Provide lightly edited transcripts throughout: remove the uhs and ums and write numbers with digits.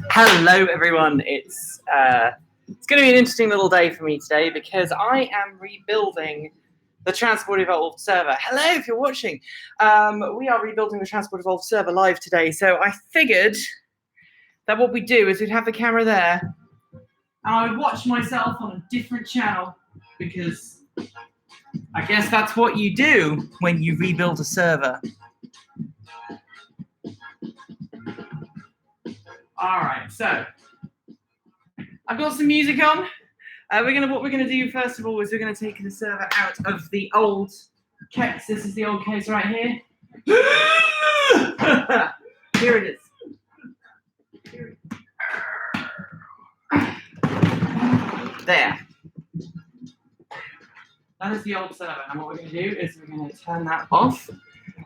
Hello, everyone. It's going to be an interesting little day for me today because I am rebuilding the Transport Evolved server. Hello, if you're watching. We are rebuilding the Transport Evolved server live today, so I figured that what we do is we'd have the camera there, and I would watch myself on a different channel because I guess that's what you do when you rebuild a server. All right, so I've got some music on. What we're gonna do first of all is we're gonna take the server out of the old case. This is the old case right here. Here it is. There. That is the old server, and what we're gonna do is we're gonna turn that off.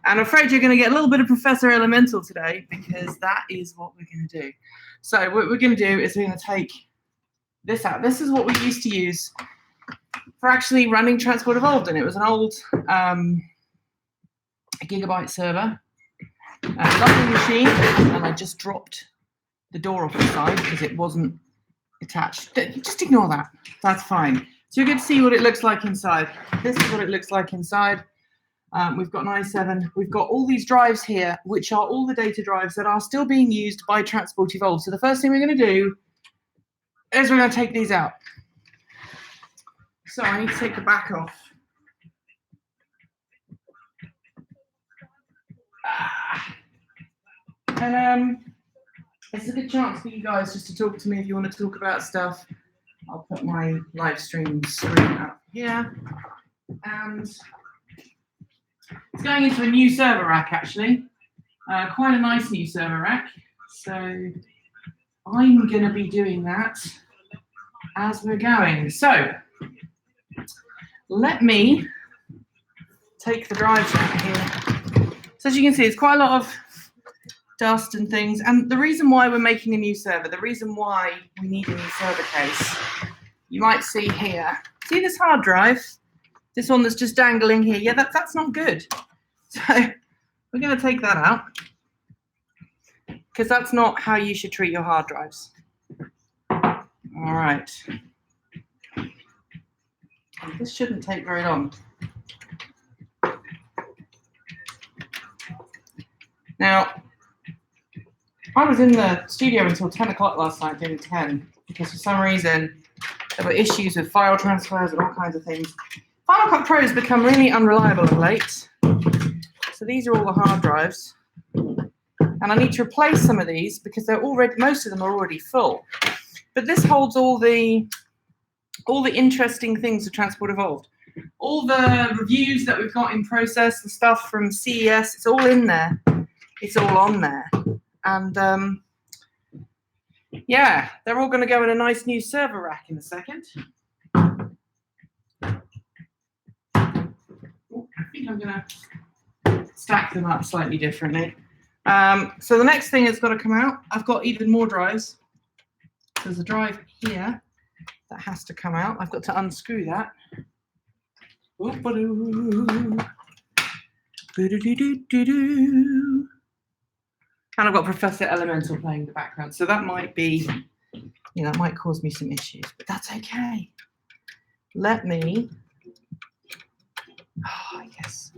And I'm afraid you're going to get a little bit of Professor Elemental today because that is what we're going to do. So what we're going to do is we're going to take this out. This is what we used to use for actually running Transport Evolved, and it was an old gigabyte server, lovely machine, and I just dropped the door off the side because it wasn't attached. Just ignore that. That's fine. So you're going to see what it looks like inside. This is what it looks like inside. We've got an i7. We've got all these drives here, which are all the data drives that are still being used by Transport Evolved. So the first thing we're going to do is we're going to take these out. So I need to take the back off. And it's a good chance for you guys just to talk to me if you want to talk about stuff. I'll put my live stream screen up here. And it's going into a new server rack, actually. Quite a nice new server rack. So I'm going to be doing that as we're going. So let me take the drives out here. So as you can see, it's quite a lot of dust and things. And the reason why we're making a new server, the reason why we need a new server case, you might see here. See this hard drive? This one that's just dangling here. Yeah, that's not good. So we're going to take that out because that's not how you should treat your hard drives. All right. This shouldn't take very long. Now, I was in the studio until 10 o'clock last night, doing 10, because for some reason there were issues with file transfers and all kinds of things. Final Cut Pro has become really unreliable of late. So these are all the hard drives. And I need to replace some of these because they're already, most of them are already full. But this holds all the interesting things of Transport Evolved. All the reviews that we've got in process, the stuff from CES, it's all in there. It's all on there. And yeah, they're all going to go in a nice new server rack in a second. I think I'm going to stack them up slightly differently. So the next thing that's got to come out, I've got even more drives. There's a drive here that has to come out. I've got to unscrew that. And I've got Professor Elemental playing in the background. So that might be, that might cause me some issues, but that's okay. Let me... Oh, yes.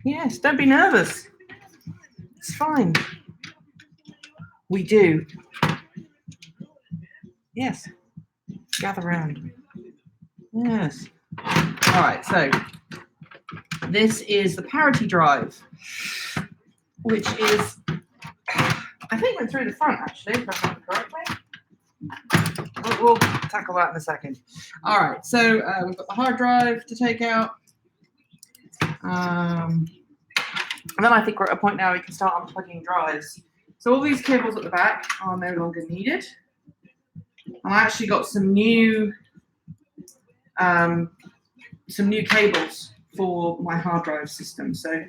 Yes, don't be nervous. It's fine. We do. Yes. Gather round. Yes. All right, so this is the parity drive, which is, I think went through the front, actually, if I remember correctly. We'll tackle that in a second. All right, so we've got the hard drive to take out. And then I think we're at a point now we can start unplugging drives. So all these cables at the back are no longer needed. And I actually got some new cables for my hard drive system. So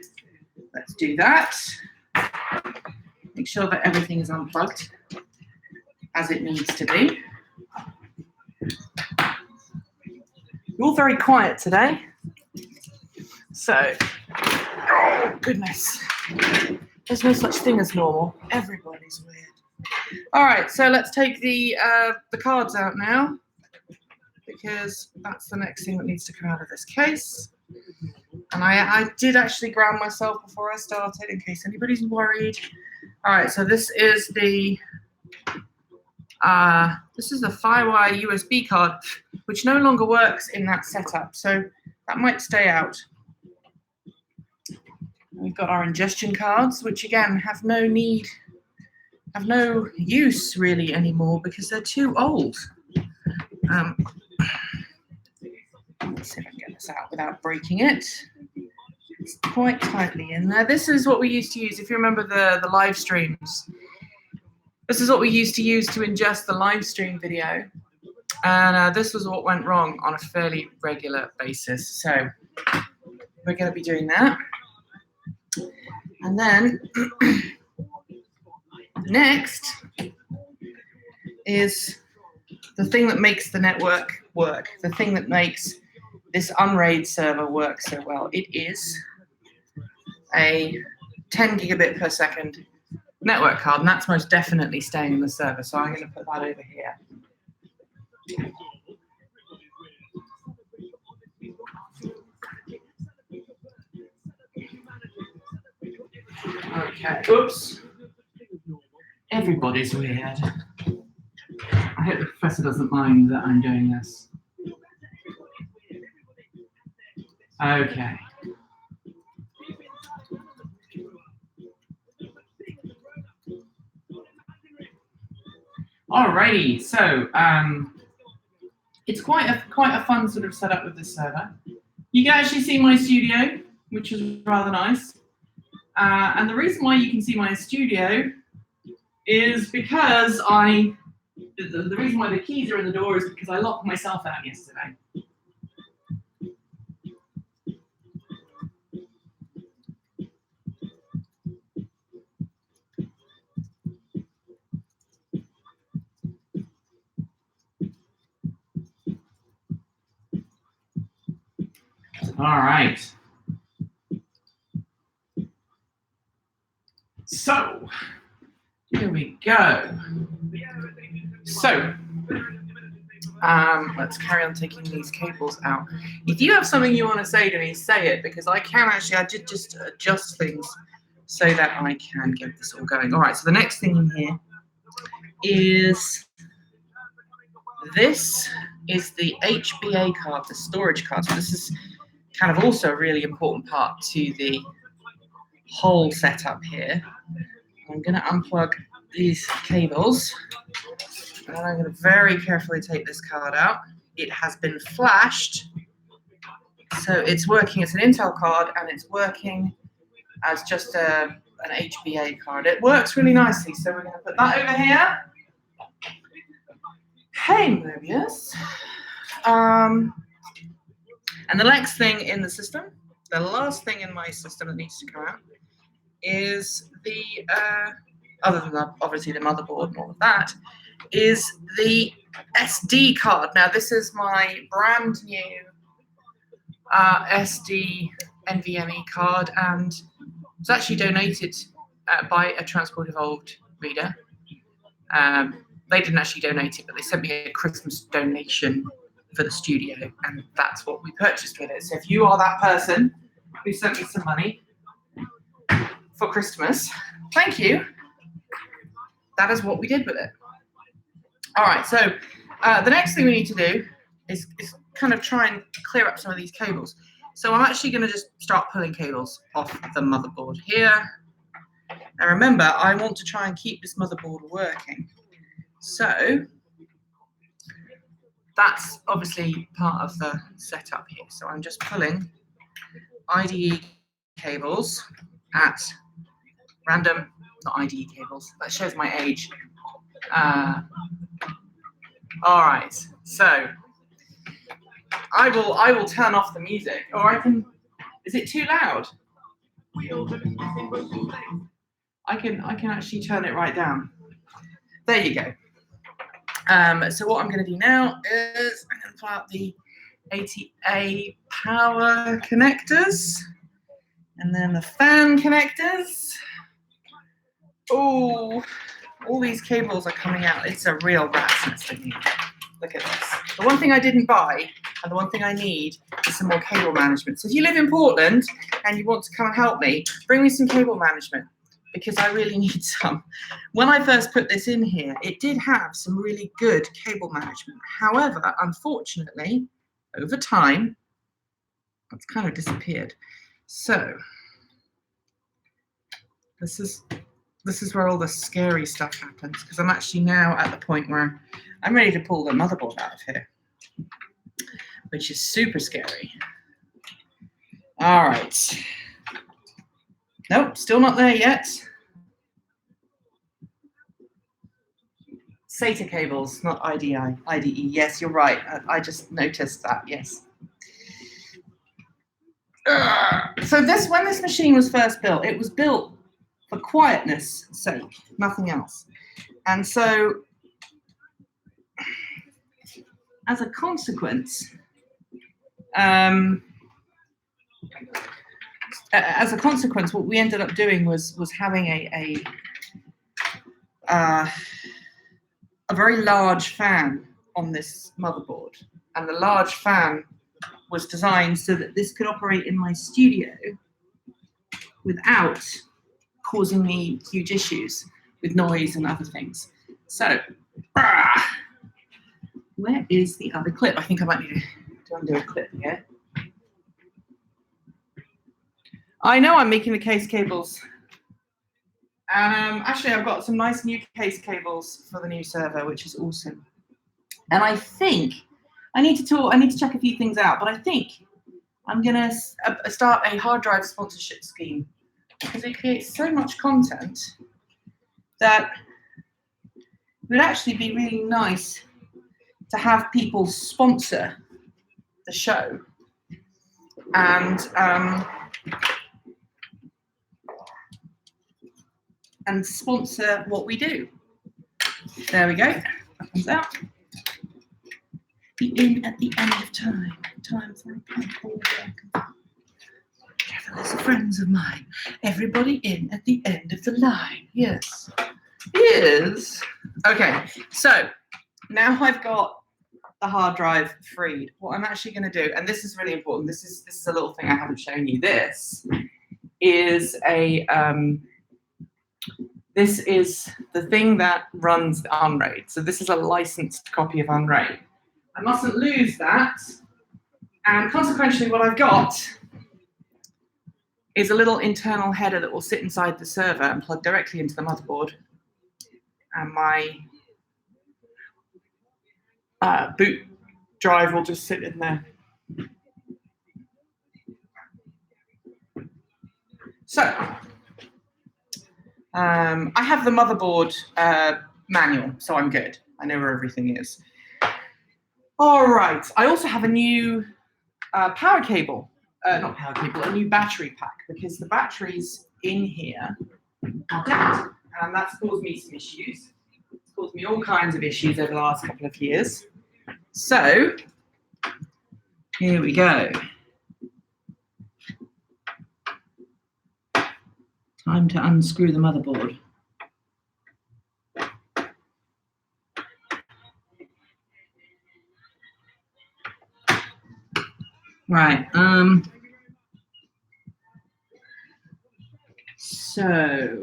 let's do that. Make sure that everything is unplugged as it needs to be. You're all very quiet today. So, oh goodness, there's no such thing as normal. Everybody's weird. All right, so let's take the cards out now, because that's the next thing that needs to come out of this case. And I did actually ground myself before I started, in case anybody's worried. All right, so this is the Firewire USB card, which no longer works in that setup, so that might stay out. We've got our ingestion cards, which again have no use really anymore because they're too old. Let's see if I can get this out without breaking it. It's quite tightly in there. This is what we used to use, if you remember the live streams. This is what we used to use to ingest the live stream video. And this was what went wrong on a fairly regular basis. So we're going to be doing that. And then next is the thing that makes the network work, the thing that makes this Unraid server work so well. It is a 10 gigabit per second network card, and that's most definitely staying in the server. So I'm going to put that over here. Okay, oops. Everybody's weird. I hope the professor doesn't mind that I'm doing this. Okay. Alrighty, so it's quite a fun sort of setup with this server. You can actually see my studio, which is rather nice. And the reason why you can see my studio is because the reason why the keys are in the door is because I locked myself out yesterday. All right. So, here we go. So, let's carry on taking these cables out. If you have something you want to say to me, say it, because I did just adjust things so that I can get this all going. All right, so the next thing in here is this is the HBA card, the storage card. So this is kind of also a really important part to the whole setup here. I'm going to unplug these cables, and I'm going to very carefully take this card out. It has been flashed, so it's working as an Intel card, and it's working as just an HBA card. It works really nicely, so we're going to put that over here. Hey, Mobius. And the next thing in the system, the last thing in my system that needs to come out, is the, other than obviously the motherboard and all of that, is the SD card. Now, this is my brand new SD NVMe card, and it was actually donated by a Transport Evolved reader. They didn't actually donate it, but they sent me a Christmas donation for the studio, and that's what we purchased with it. So if you are that person who sent me some money for Christmas, thank you. That is what we did with it. All right, so the next thing we need to do is kind of try and clear up some of these cables. So I'm actually going to just start pulling cables off the motherboard here. Now remember, I want to try and keep this motherboard working. So that's obviously part of the setup here. So I'm just pulling IDE cables at random, not IDE cables. That shows my age. All right, so I will turn off the music, or I can. Is it too loud? I can actually turn it right down. There you go. So what I'm going to do now is I'm going to pull out the 80A power connectors, and then the fan connectors. Oh, all these cables are coming out. It's a real rat's nest in here. Look at this. The one thing I didn't buy, and the one thing I need, is some more cable management. So if you live in Portland and you want to come and help me, bring me some cable management, because I really need some. When I first put this in here, it did have some really good cable management. However, unfortunately, over time, it's kind of disappeared. So this is where all the scary stuff happens, because I'm actually now at the point where I'm ready to pull the motherboard out of here, which is super scary. All right. Nope, still not there yet. SATA cables, not IDE. Yes, you're right. I just noticed that, yes. So when this machine was first built, it was built for quietness' sake, nothing else. And so, as a consequence, what we ended up doing was having a very large fan on this motherboard, and the large fan was designed so that this could operate in my studio without causing me huge issues with noise and other things. So, where is the other clip? I think I might need to undo a clip here. I know I'm making the case cables. Actually, I've got some nice new case cables for the new server, which is awesome. And I think I need to check a few things out, but I think I'm gonna start a hard drive sponsorship scheme, because it creates so much content that it would actually be really nice to have people sponsor the show and sponsor what we do. There we go. That comes out. Be in at the end of time. Time for a pump or work. Travelers are friends of mine. Everybody in at the end of the line. Yes. Yes. Okay. So now I've got the hard drive freed. What I'm actually going to do, and this is really important. This is a little thing I haven't shown you. This is this is the thing that runs Unraid. So this is a licensed copy of Unraid. I mustn't lose that. And consequently, what I've got is a little internal header that will sit inside the server and plug directly into the motherboard. And my boot drive will just sit in there. So, I have the motherboard manual, so I'm good. I know where everything is. All right, I also have a new power cable, not power cable, a new battery pack, because the batteries in here are dead, and that's caused me some issues. It's caused me all kinds of issues over the last couple of years. So, here we go. Time to unscrew the motherboard. Right. So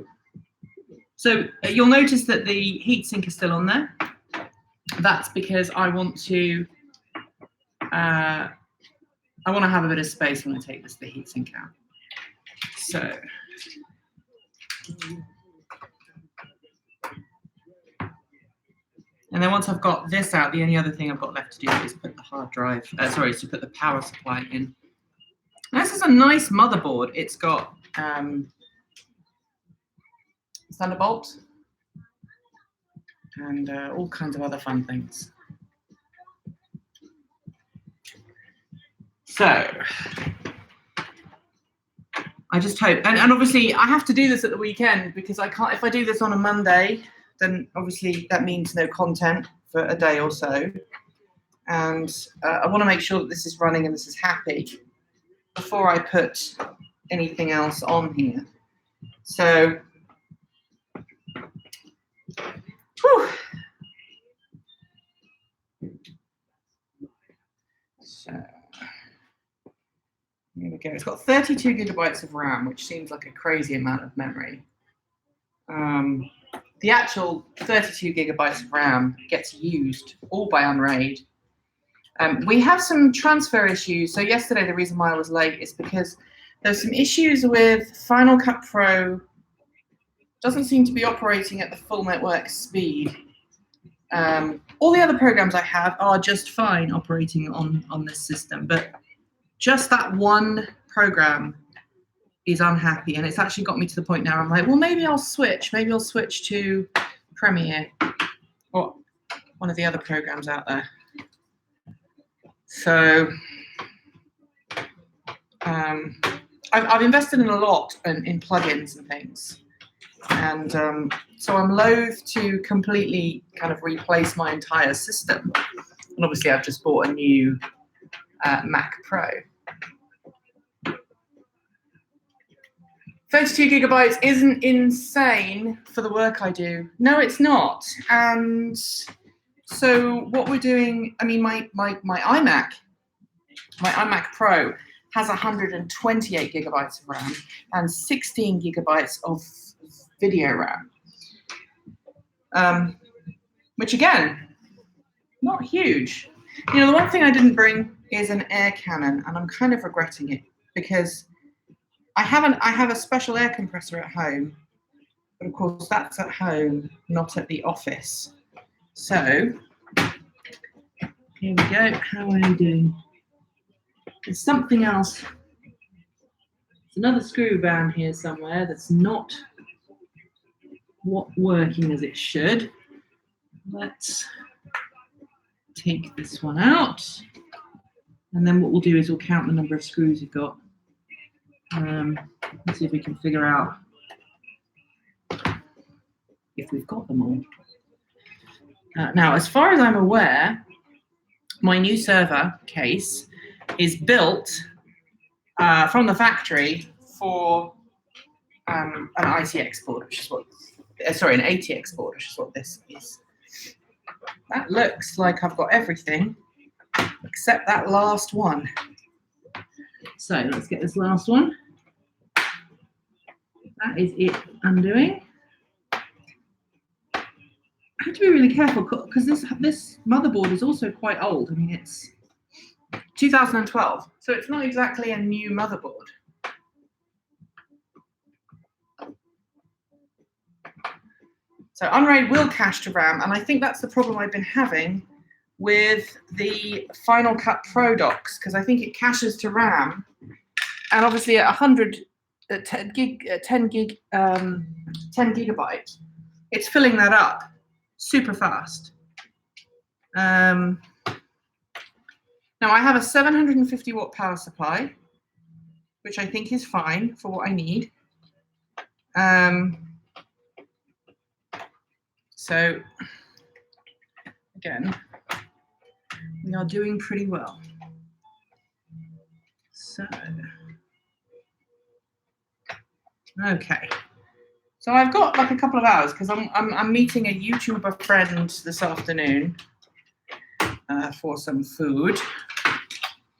you'll notice that the heatsink is still on there. That's because I want to have a bit of space when I take the heatsink out. So. And then once I've got this out, the only other thing I've got left to do is put the hard drive, is to put the power supply in. Now, this is a nice motherboard. It's got Thunderbolt and all kinds of other fun things. So I just hope, and obviously I have to do this at the weekend, because I can't, if I do this on a Monday, then obviously that means no content for a day or so. And I want to make sure that this is running and this is happy before I put anything else on here. So, whew. So here we go. It's got 32 gigabytes of RAM, which seems like a crazy amount of memory. The actual 32 gigabytes of RAM gets used all by Unraid. We have some transfer issues. So yesterday, the reason why I was late is because there's some issues with Final Cut Pro. Doesn't seem to be operating at the full network speed. All the other programs I have are just fine operating on this system, but just that one program is unhappy, and it's actually got me to the point now I'm like, well, maybe I'll switch. Maybe I'll switch to Premiere or one of the other programs out there. So I've invested in a lot in plugins and things. And so I'm loath to completely kind of replace my entire system. And obviously I've just bought a new Mac Pro. 32 gigabytes isn't insane for the work I do. No, it's not. And so what we're doing, I mean, my iMac Pro has 128 gigabytes of RAM and 16 gigabytes of video RAM, which again, not huge. You know, the one thing I didn't bring is an air cannon, and I'm kind of regretting it because I have a special air compressor at home, but of course that's at home, not at the office. So here we go. How am I doing? There's something else. There's another screw down here somewhere that's not working as it should. Let's take this one out, and then what we'll do is we'll count the number of screws you've got. Let's see if we can figure out if we've got them all. Now, as far as I'm aware, my new server case is built from the factory for an ITX board, which is what, an ATX board, which is what this is. That looks like I've got everything except that last one. So let's get this last one. That is it undoing. I have to be really careful because this motherboard is also quite old. I mean, it's 2012, so it's not exactly a new motherboard. So Unraid will cache to RAM, and I think that's the problem I've been having with the Final Cut Pro docks, because I think it caches to RAM, and obviously at 10 gigabyte, it's filling that up super fast. Now I have a 750 watt power supply, which I think is fine for what I need. So again, we are doing pretty well. So, okay. So I've got like a couple of hours because I'm meeting a YouTuber friend this afternoon for some food.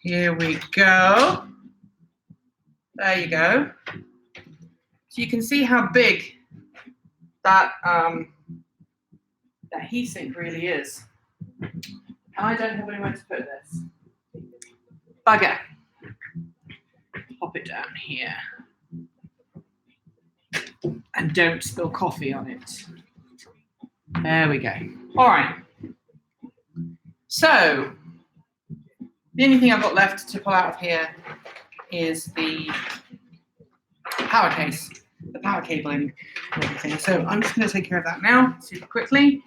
Here we go. There you go. So you can see how big that that heatsink really is. And I don't have anywhere to put this. Bugger. Pop it down here. And don't spill coffee on it. There we go. All right. So the only thing I've got left to pull out of here is the power case, the power cabling and everything. So I'm just going to take care of that now, super quickly.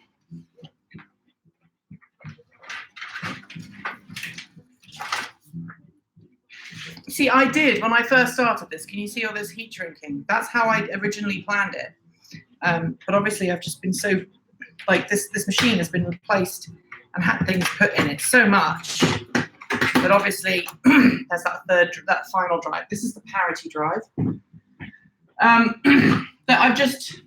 See, I did when I first started this. Can you see all this heat shrinking? That's how I originally planned it. But obviously, I've just been so, like, this machine has been replaced and had things put in it so much that obviously there's that final drive. This is the parity drive that I've just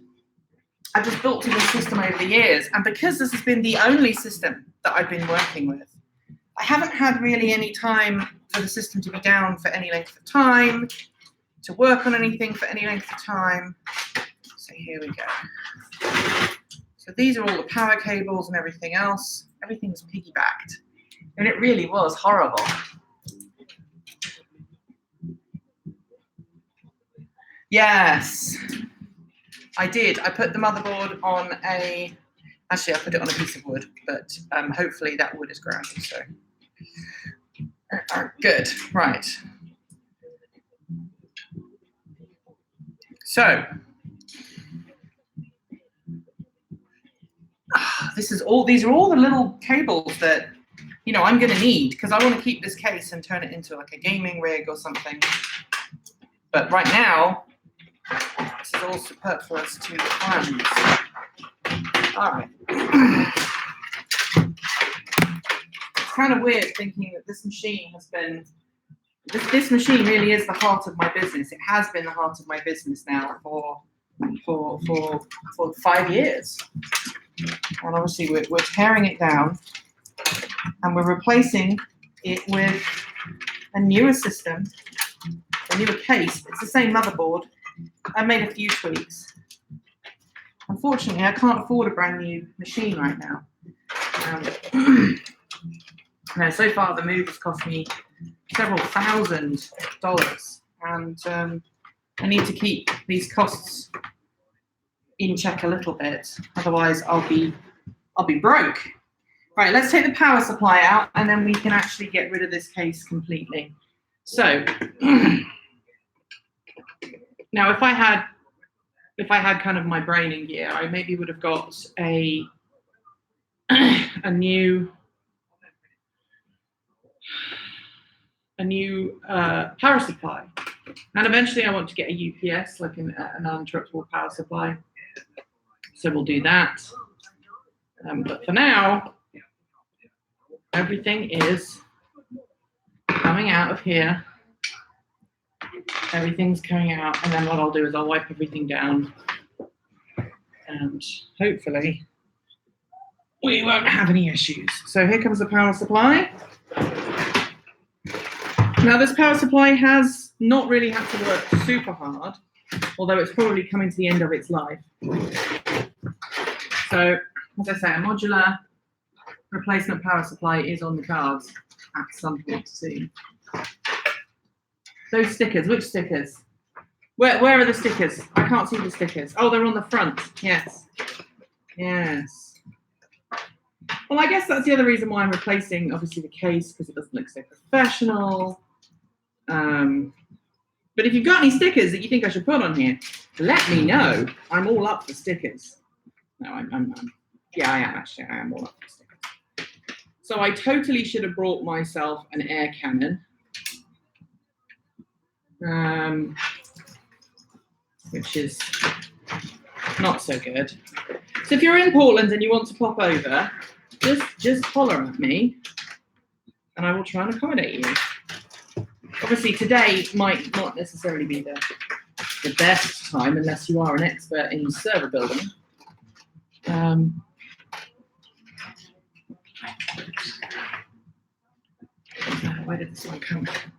built to this system over the years. And because this has been the only system that I've been working with, I haven't had really any time for the system to be down for any length of time, to work on anything for any length of time. So here we go. So these are all the power cables and everything else. Everything's piggybacked. And it really was horrible. Yes, I did. I put the motherboard on actually I put it on a piece of wood, but hopefully that wood is grounded, so. Good, right. So, these are all the little cables that, you know, I'm gonna need because I want to keep this case and turn it into like a gaming rig or something. But right now, this is all superfluous to the plans. All right. It's kind of weird thinking that this machine has been, this machine really is the heart of my business. It has been the heart of my business now for 5 years. And obviously we're tearing it down and we're replacing it with a newer system, a newer case. It's the same motherboard. I made a few tweaks. Unfortunately, I can't afford a brand new machine right now. No, so far the move has cost me several $1,000s, and I need to keep these costs in check a little bit. Otherwise, I'll be broke. Right, let's take the power supply out, and then we can actually get rid of this case completely. So now, if I had kind of my brain in gear, I maybe would have got a new power supply, and eventually I want to get a UPS, like an uninterruptible power supply. So we'll do that. But for now, everything is coming out of here. Everything's coming out, and then what I'll do is I'll wipe everything down, and hopefully we won't have any issues. So here comes the power supply. Now this power supply has not really had to work super hard, although it's probably coming to the end of its life. So, as I say, a modular replacement power supply is on the cards at some point soon. Those stickers, which stickers? Where are the stickers? I can't see the stickers. Oh, they're on the front. Yes. Yes. Well, I guess that's the other reason why I'm replacing, obviously, the case, because it doesn't look so professional. But if you've got any stickers that you think I should put on here, let me know. I'm all up for stickers. No, yeah, I am actually. I am all up for stickers. So I totally should have brought myself an air cannon. Which is not so good. So if you're in Portland and you want to pop over, just holler at me and I will try and accommodate you. Obviously today might not necessarily be the best time unless you are an expert in server building. Where did this one come from?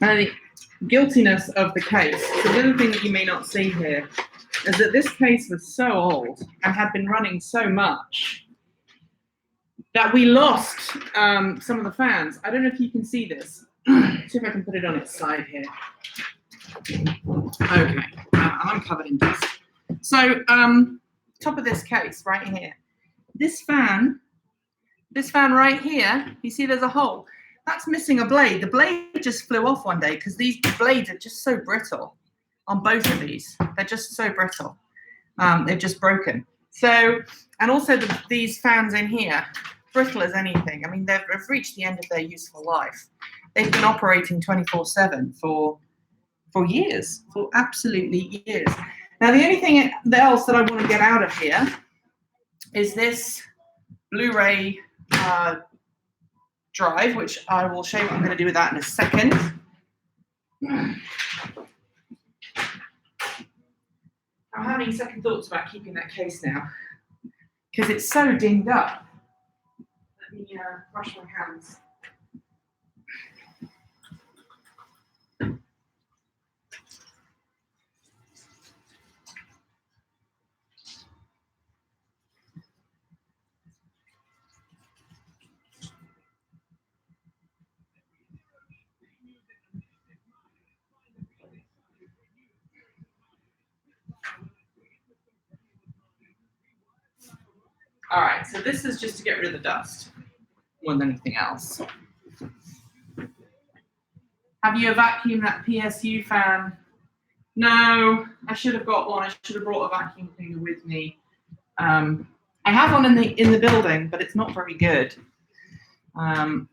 The guiltiness of the case, so the other thing that you may not see here is that this case was so old and had been running so much that we lost some of the fans. I don't know if you can see this. See if I can put it on its side here. Okay, I'm covered in dust. So, top of this case right here, this fan right here, you see there's a hole. That's missing a blade. The blade just flew off one day because these blades are just so brittle on both of these. They're just so brittle. They're just broken. So, and also these fans in here, brittle as anything. I mean, they've reached the end of their useful life. They've been operating 24/7 for for years, for absolutely years. Now, the only thing else that I want to get out of here is this Blu-ray drive, which I will show you what I'm going to do with that in a second. I'm having second thoughts about keeping that case now because it's so dinged up. Let me wash my hands. All right, so this is just to get rid of the dust more than anything else. Have you vacuumed that PSU fan? No, I should have got one. I should have brought a vacuum cleaner with me. I have one in the building, but it's not very good. Like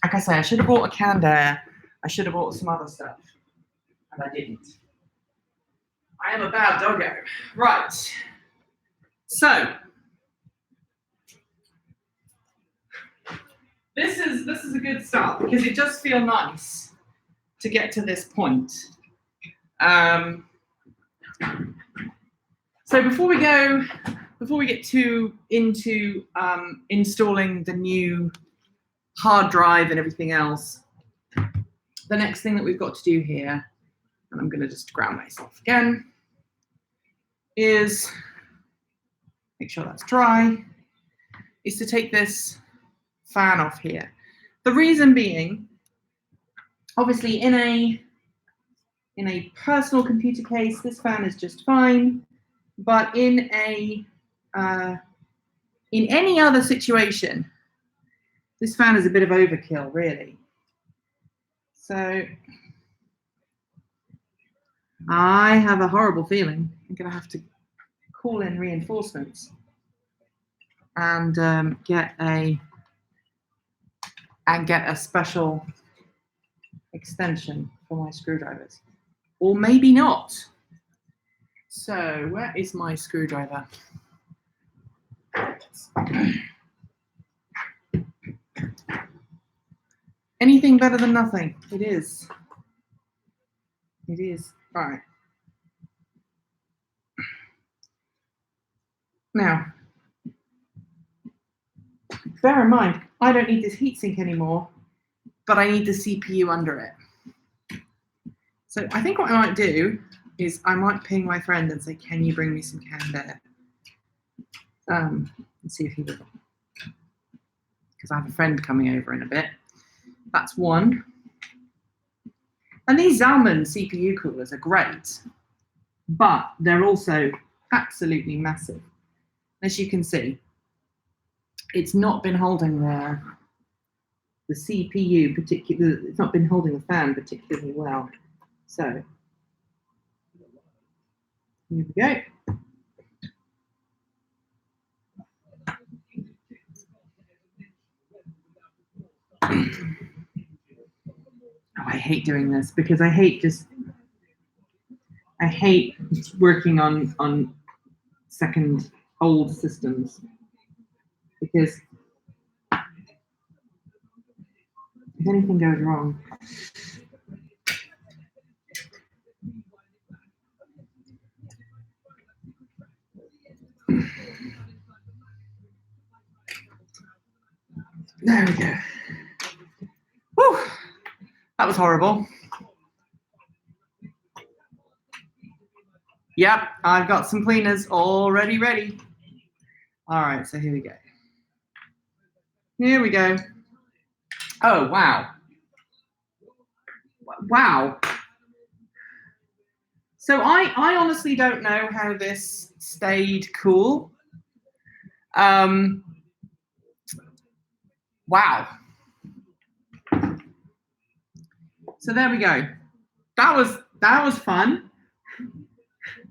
I say, I should have brought a canned air. I should have brought some other stuff, and I didn't. I am a bad doggo. Right. So this is a good start because it does feel nice to get to this point. So before we get into installing the new hard drive and everything else, the next thing that we've got to do here, and I'm going to just ground myself again, is make sure that's dry, is to take this fan off here. The reason being, obviously in a personal computer case, this fan is just fine, but in any other situation, this fan is a bit of overkill, really. So I have a horrible feeling I'm going to have to call in reinforcements and get a special extension for my screwdrivers, or maybe not. So where is my screwdriver? Anything better than nothing. It is. It is. All right. Now, bear in mind, I don't need this heatsink anymore, but I need the CPU under it. So I think what I might do is I might ping my friend and say, can you bring me some canned air? And see if he will. Because I have a friend coming over in a bit. That's one. And these Zalman CPU coolers are great, but they're also absolutely massive. As you can see, it's not been holding the CPU particularly, it's not been holding the fan particularly well. So here we go. Oh, I hate doing this because I hate working on second old systems, because if anything goes wrong, there we go. Whew, that was horrible. Yep, I've got some cleaners already ready. All right, so here we go. Here we go. Oh, wow. Wow. So I honestly don't know how this stayed cool. Wow. So there we go. That was fun.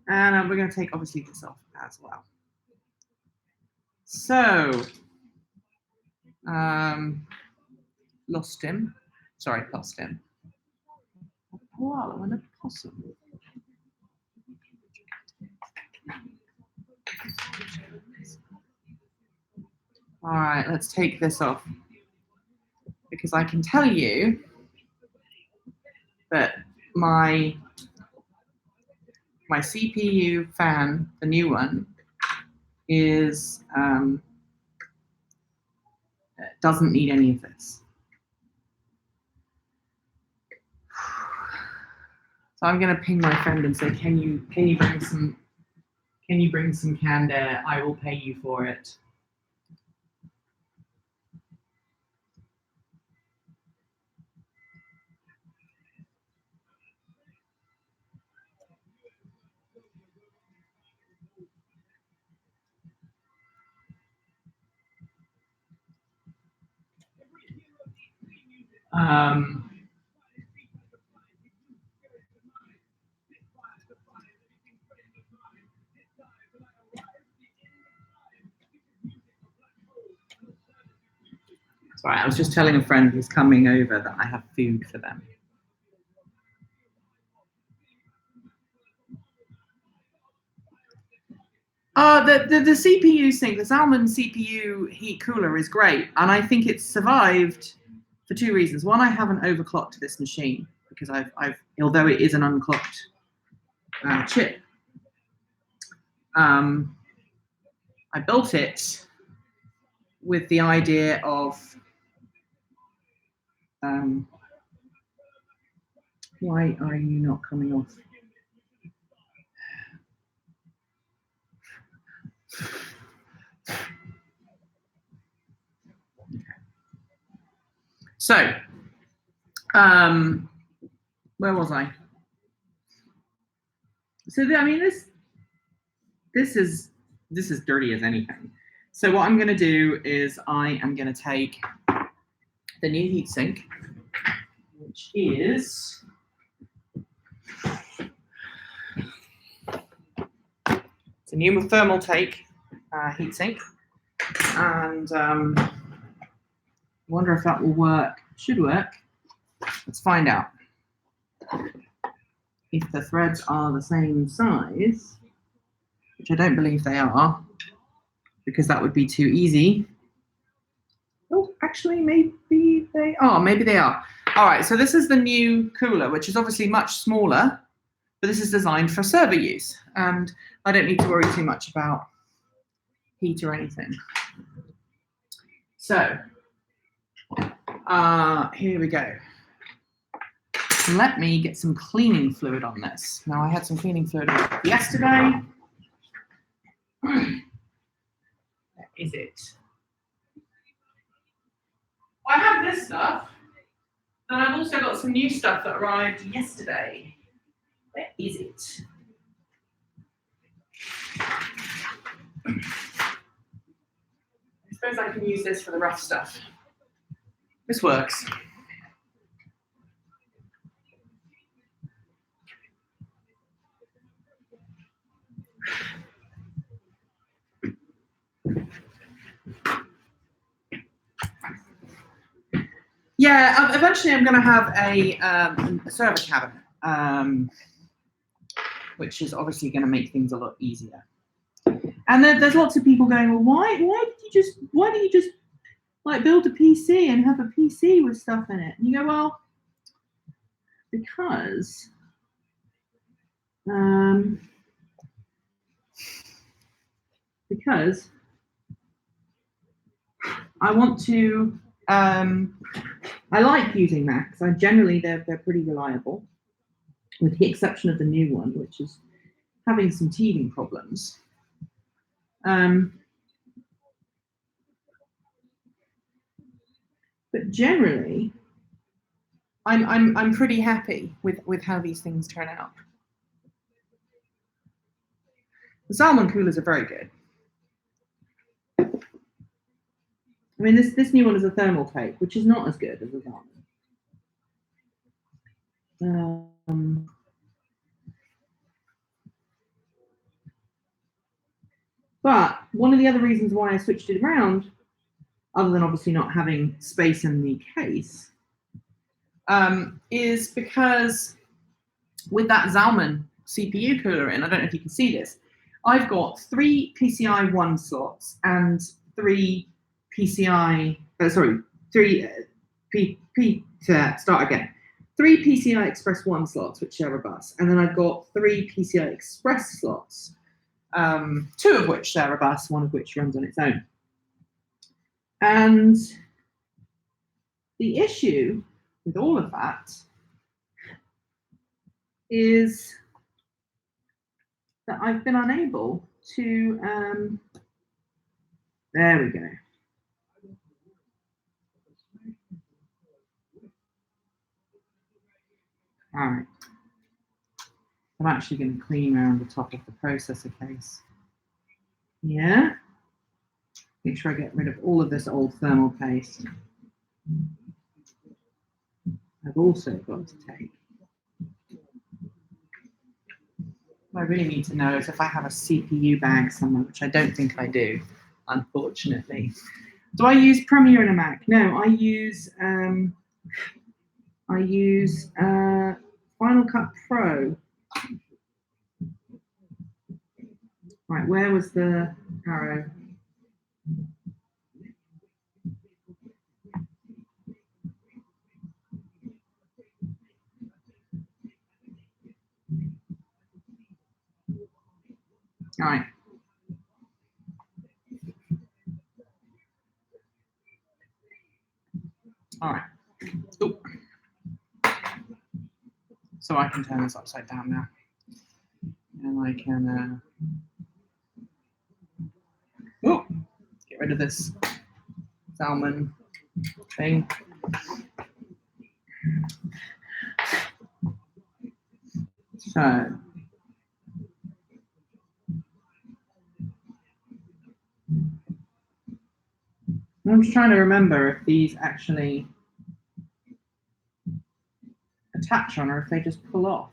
And we're going to take, obviously, this off as well. So, lost him. Sorry, lost him. Why? parlour when a possum. All right, let's take this off because I can tell you that my CPU fan, the new one, is doesn't need any of this. So I'm going to ping my friend and say, can you bring some canned air? I will pay you for it. Sorry, I was just telling a friend who's coming over that I have food for them. The CPU thing, the Zalman CPU heat cooler is great, and I think it's survived for two reasons. One, I haven't overclocked this machine because I've although it is an unclocked chip, I built it with the idea of why are you not coming off? So, where was I? So I mean, this is dirty as anything. So what I'm going to do is I am going to take the new heatsink, which is it's a new thermal take heatsink, and I wonder if that will work. Should work. Let's find out. If the threads are the same size, which I don't believe they are, because that would be too easy. Oh, actually, maybe they are. Maybe they are. All right, so this is the new cooler, which is obviously much smaller, but this is designed for server use, and I don't need to worry too much about heat or anything. So, here we go. Let me get some cleaning fluid on this. Now, I had some cleaning fluid yesterday. Where is it? I have this stuff, and I've also got some new stuff that arrived yesterday. Where is it? I suppose I can use this for the rough stuff. This works. Yeah, eventually I'm going to have a server cabinet, which is obviously going to make things a lot easier. And there's lots of people going, well, why did you just like build a PC and have a PC with stuff in it? And you go, well, because I want to. I like using Macs. Generally they're pretty reliable, with the exception of the new one, which is having some teething problems. But generally, I'm pretty happy with how these things turn out. The Zalman coolers are very good. I mean, this new one is a thermal take, which is not as good as a Zalman. But one of the other reasons why I switched it around, other than obviously not having space in the case, is because with that Zalman CPU cooler in, I don't know if you can see this, I've got 3 PCI 1 slots and 3 PCI, start again. 3 PCI Express 1 slots, which share a bus, and then I've got 3 PCI Express slots, 2 of which share a bus, 1 of which runs on its own. And the issue with all of that is that I've been unable to, there we go. All right. I'm actually going to clean around the top of the processor case. Yeah. Make sure I get rid of all of this old thermal paste. I've also got to take. What I really need to know is if I have a CPU bag somewhere, which I don't think I do, unfortunately. Do I use Premiere in a Mac? No, I use Final Cut Pro. Right, where was the arrow? All right. All right. Ooh. So I can turn this upside down now. And I can get rid of this Zalman thing. So I'm just trying to remember if these actually attach on or if they just pull off.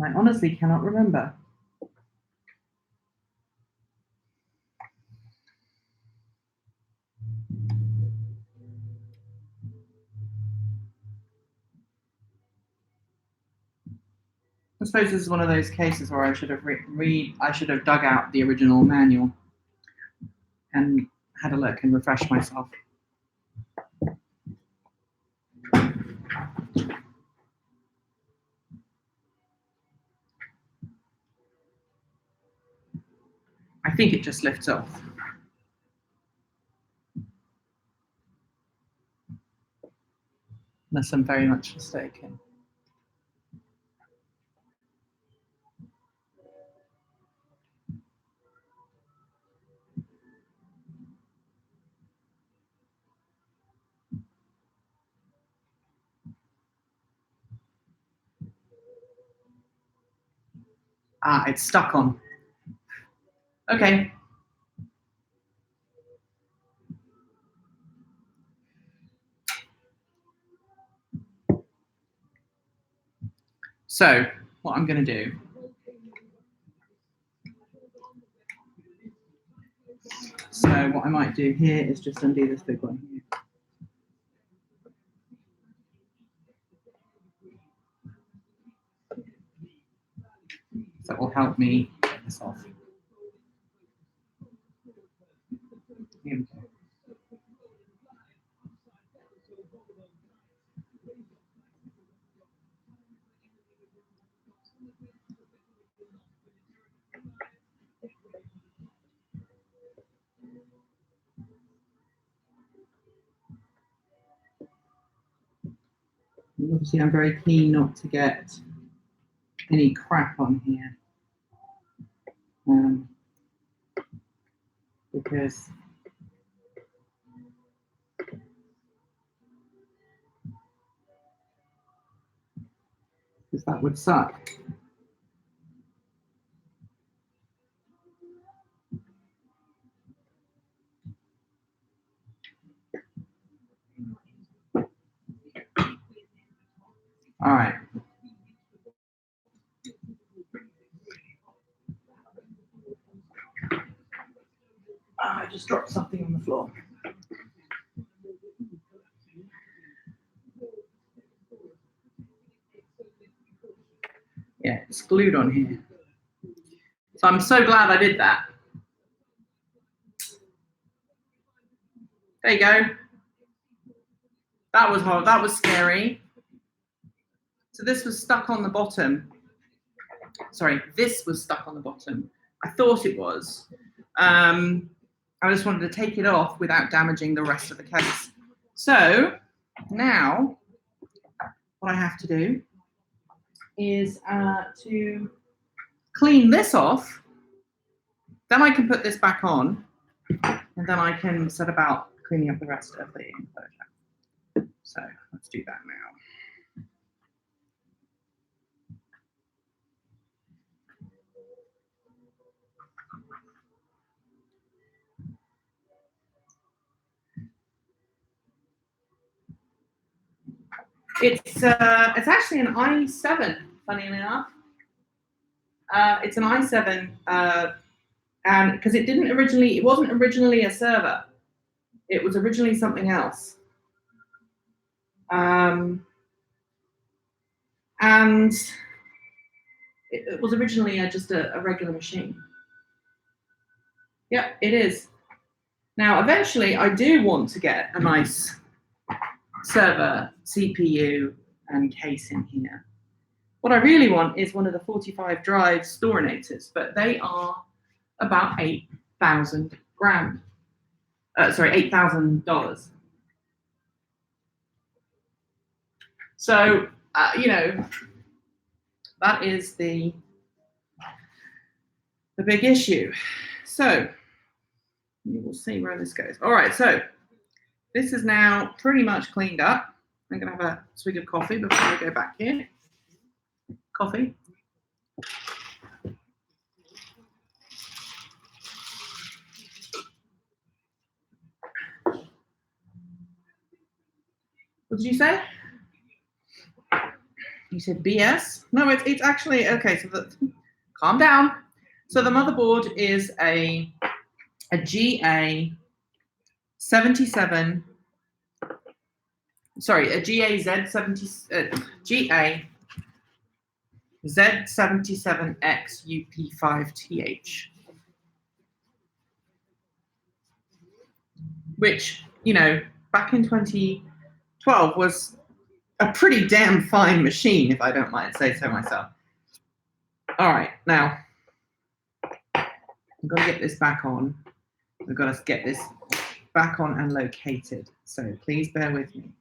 I honestly cannot remember. I suppose this is one of those cases where I should have I should have dug out the original manual and had a look and refreshed myself. I think it just lifts off. Unless I'm very much mistaken. Ah, it's stuck on. Okay. So what I'm going to do what I might do here is just undo this big one here. So that will help me get this off. Here we go. And obviously, I'm very keen not to get any crap on here. Because that would suck. All right. I just dropped something on the floor. Yeah, it's glued on here. So I'm so glad I did that. There you go. That was hard. That was scary. So this was stuck on the bottom. Sorry, this was stuck on the bottom. I thought it was. I just wanted to take it off without damaging the rest of the case. So now what I have to do is to clean this off. Then I can put this back on, and then I can set about cleaning up the rest of the enclosure. So let's do that now. It's actually an i7, funny enough. It's an i7, and because it wasn't originally a server. It was originally something else. And it was originally just a regular machine. Yeah, it is. Now, eventually, I do want to get a nice server, CPU, and case in here. What I really want is one of the 45 drive Storinators, but they are about $8,000. $8,000. So, you know, that is the big issue. So, we will see where this goes. All right, so this is now pretty much cleaned up. I'm going to have a swig of coffee before I go back here. Coffee. What did you say? You said BS? No, it's actually, okay, so calm down. So the motherboard is a GA77, sorry, a Z77X UP5TH, which, you know, back in 2012 was a pretty damn fine machine, if I don't mind say so myself. All right, now I've got to get this back on. I've got to get this back on and located. So please bear with me.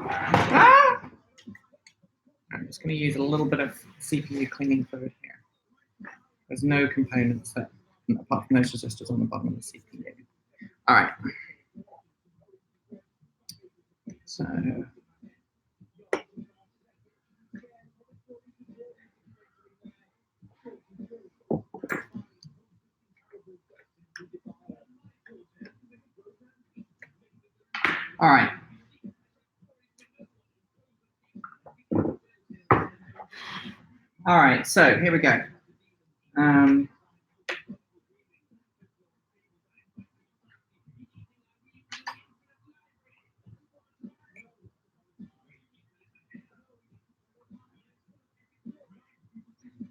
Ah! I'm just going to use a little bit of CPU cleaning fluid here. There's no components that, apart from those resistors on the bottom of the CPU. All right. So. All right. All right, so here we go.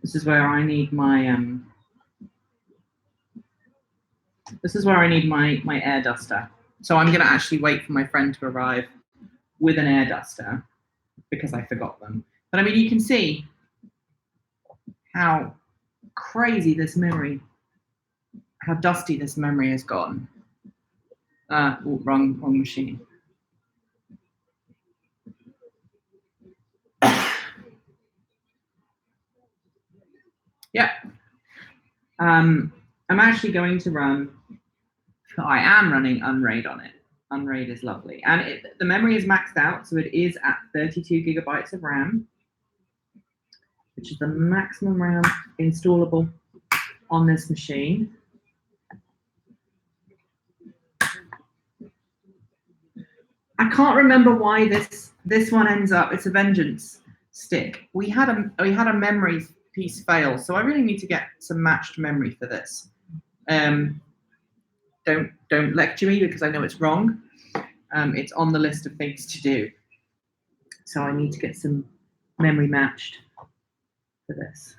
This is where I need my my air duster. So I'm going to actually wait for my friend to arrive with an air duster because I forgot them. But I mean, you can see how crazy this memory, how dusty this memory has gotten. Wrong machine. Yeah. I'm actually going to run, I am running Unraid on it. Unraid is lovely. And the memory is maxed out, so it is at 32 gigabytes of RAM, which is the maximum RAM installable on this machine. I can't remember why this one ends up, it's a Vengeance stick. We had a memory piece fail, so I really need to get some matched memory for this. Don't lecture me because I know it's wrong. It's on the list of things to do. So I need to get some memory matched for this.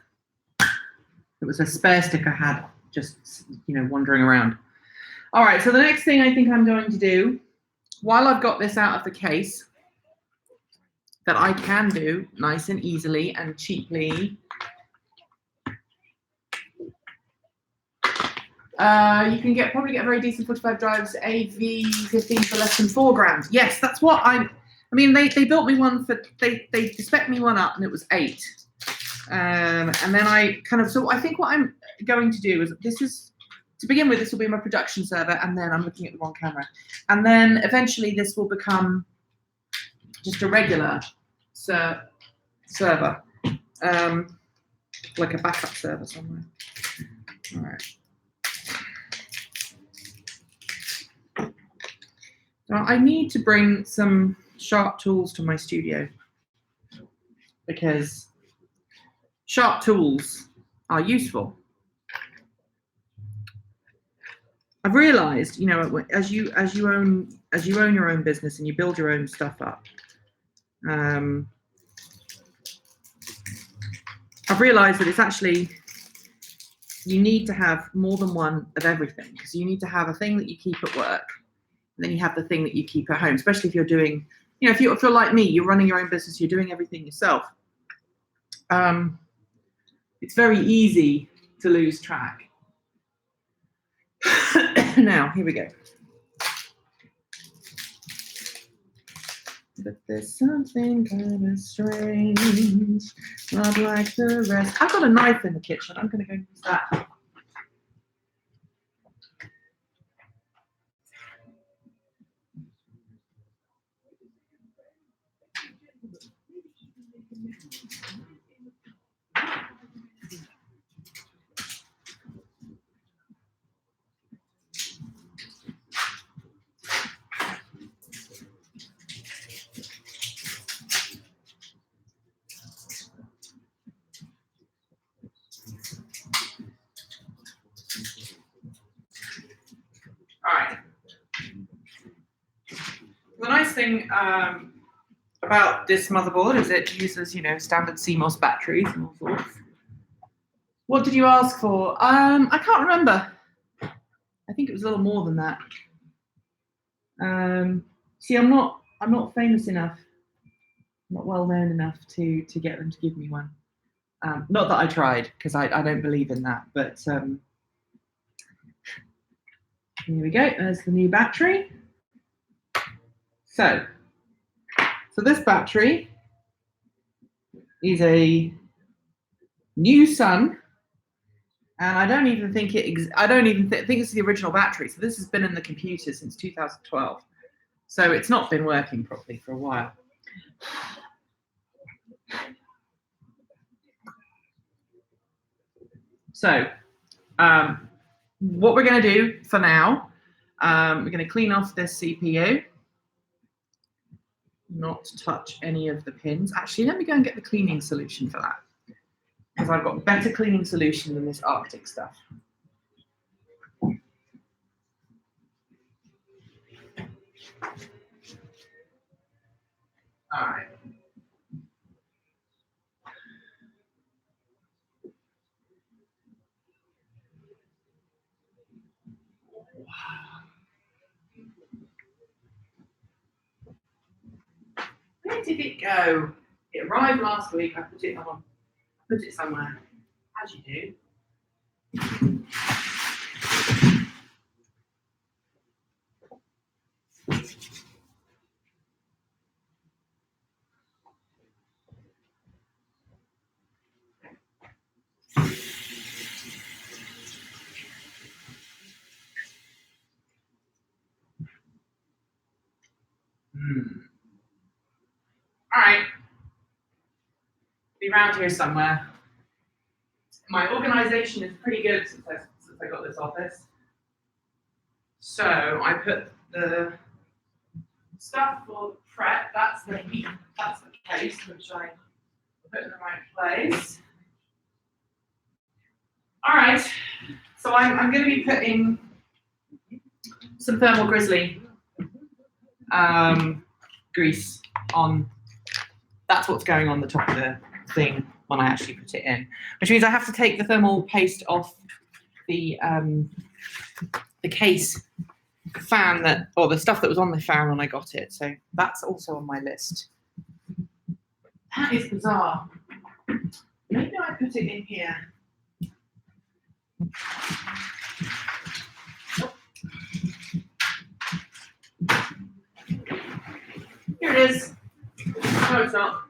It was a spare stick I had just, wandering around. All right, so the next thing I think I'm going to do, while I've got this out of the case, that I can do nice and easily and cheaply, you can probably get very decent 45 drives AV15 for less than $4 grand. Yes, that's what they built me one for, they spec'd me one up and it was 8. And then so I think what I'm going to do is, to begin with, this will be my production server, and then I'm looking at the wrong camera. And then eventually this will become just a regular server, like a backup server somewhere. All right. Now I need to bring some sharp tools to my studio, because sharp tools are useful. I've realized, as you own your own business and you build your own stuff up, I've realized that it's actually, you need to have more than one of everything, because you need to have a thing that you keep at work, and then you have the thing that you keep at home, especially if you're doing, if you're like me, you're running your own business, you're doing everything yourself. It's very easy to lose track. Now, here we go. But there's something kind of strange, not like the rest. I've got a knife in the kitchen. I'm going to go use that. The nice thing about this motherboard is it uses, standard CMOS batteries and all sorts. What did you ask for? I can't remember. I think it was a little more than that. See, I'm not famous enough, not well known enough to get them to give me one. Not that I tried, because I don't believe in that. But here we go. There's the new battery. So this battery is a new Sun, and I don't even think I think it's the original battery. So this has been in the computer since 2012. So it's not been working properly for a while. So what we're going to do for now, we're going to clean off this CPU. Not touch any of the pins. Actually, let me go and get the cleaning solution for that, because I've got a better cleaning solution than this Arctic stuff. All right. Where did it go? It arrived last week. I put it somewhere, as you do. All right. Be around here somewhere. My organization is pretty good since I got this office. So I put the stuff for prep. That's the case, which I put in the right place. All right. So I'm going to be putting some thermal grizzly grease on. That's what's going on the top of the thing when I actually put it in, which means I have to take the thermal paste off the case fan or the stuff that was on the fan when I got it. So that's also on my list. That is bizarre. Maybe I put it in here. Here it is. No, it's not.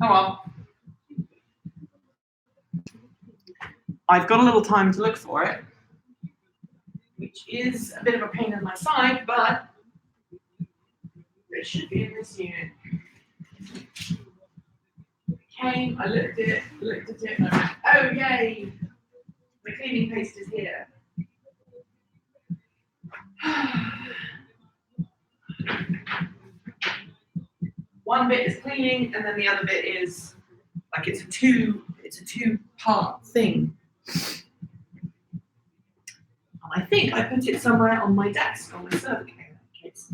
Oh well. I've got a little time to look for it, which is a bit of a pain in my side, but it should be in this unit. I looked at it, and I went, oh yay! The cleaning paste is here. One bit is cleaning, and then the other bit is like it's a two-part thing. And I think I put it somewhere on my desk on my server case.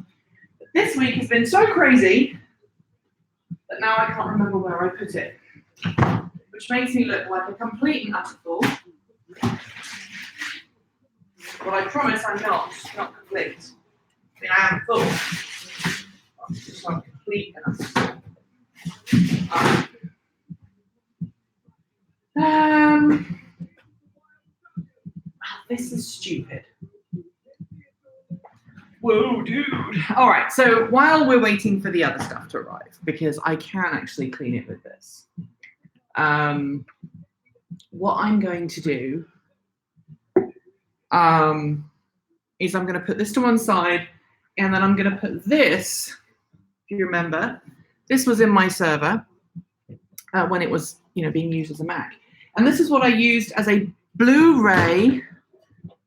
But this week has been so crazy that now I can't remember where I put it, which makes me look like a complete and utter fool. But I promise I'm not complete. I mean, I am full. I'm just not complete and utter fool. This is stupid. Whoa, dude. All right, so while we're waiting for the other stuff to arrive, because I can actually clean it with this, what I'm going to do is I'm going to put this to one side, and then I'm going to put this, if you remember, this was in my server when it was, being used as a Mac. And this is what I used as a Blu-ray.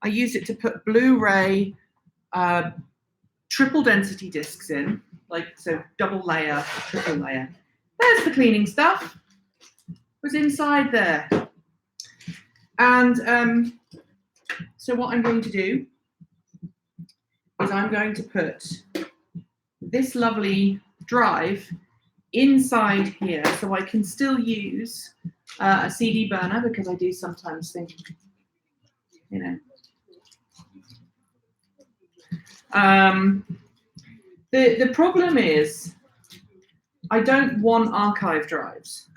I used it to put Blu-ray triple density discs in, so double layer, triple layer. There's the cleaning stuff. It was inside there. And so what I'm going to do is I'm going to put this lovely drive inside here so I can still use a CD burner, because I do sometimes think, the problem is I don't want archive drives.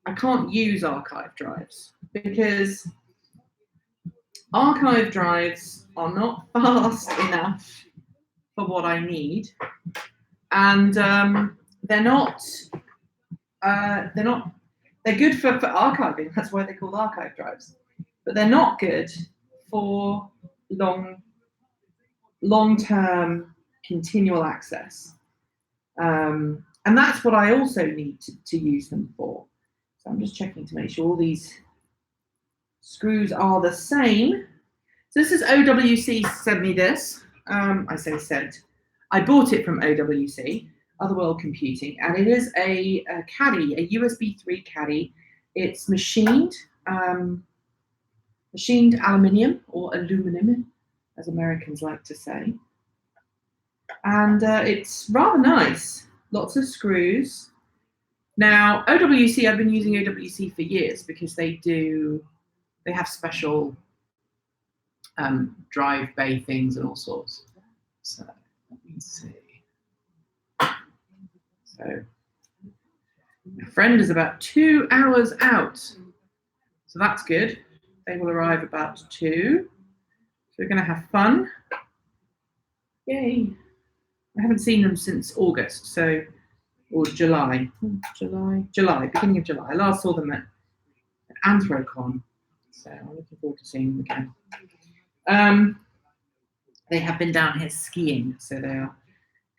I can't use archive drives because archive drives are not fast enough for what I need, and they're good for archiving. That's why they're called archive drives, but they're not good for long-term continual access. And that's what I also need to use them for. So I'm just checking to make sure all these screws are the same. So this is OWC sent me this. I say sent. I bought it from OWC, Otherworld Computing, and it is a caddy, a USB 3 caddy. It's machined aluminium, or aluminum, as Americans like to say. And it's rather nice. Lots of screws. Now, OWC, I've been using OWC for years because they have special drive bay things and all sorts. So let me see. So my friend is about 2 hours out. So that's good. They will arrive about 2. So we're going to have fun. Yay. I haven't seen them since August, or July, beginning of July. I last saw them at Anthrocon, so I'm looking forward to seeing them again. They have been down here skiing, so they are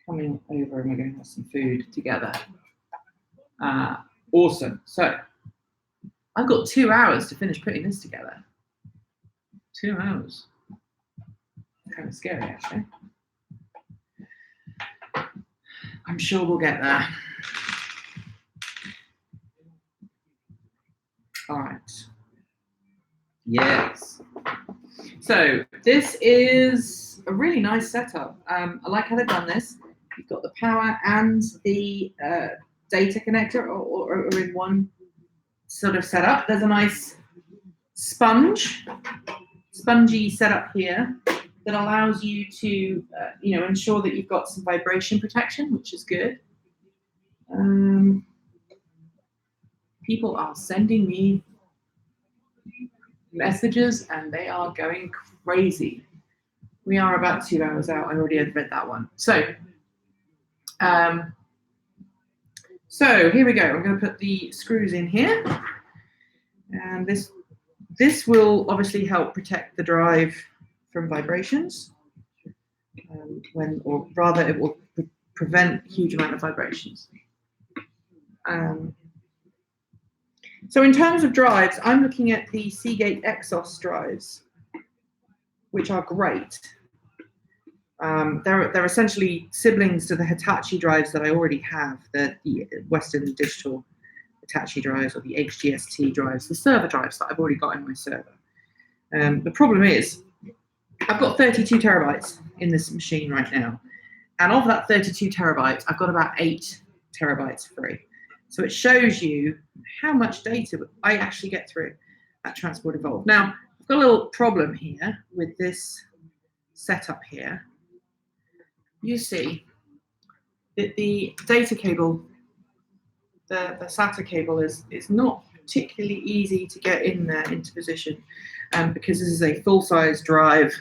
coming over and we're going to have some food together. Awesome. So I've got 2 hours to finish putting this together. 2 hours. Kind of scary, actually. I'm sure we'll get there. All right. Yes. So this is a really nice setup. I like how they've done this. You've got the power and the data connector or in one sort of setup. There's a nice spongy setup here that allows you to, ensure that you've got some vibration protection, which is good. People are sending me messages and they are going crazy. We are about 2 hours out. I already had read that one. So here we go. I'm going to put the screws in here, and this will obviously help protect the drive from vibrations, or rather, it will prevent a huge amount of vibrations. So in terms of drives, I'm looking at the Seagate Exos drives, which are great. They're essentially siblings to the Hitachi drives that I already have, the Western Digital Hitachi drives or the HGST drives, the server drives that I've already got in my server. The problem is I've got 32 terabytes in this machine right now. And of that 32 terabytes, I've got about 8 terabytes free. So it shows you how much data I actually get through at Transport Evolved. Now, I've got a little problem here with this setup here. You see that the data cable, the SATA cable is not particularly easy to get in there into position because this is a full-size drive.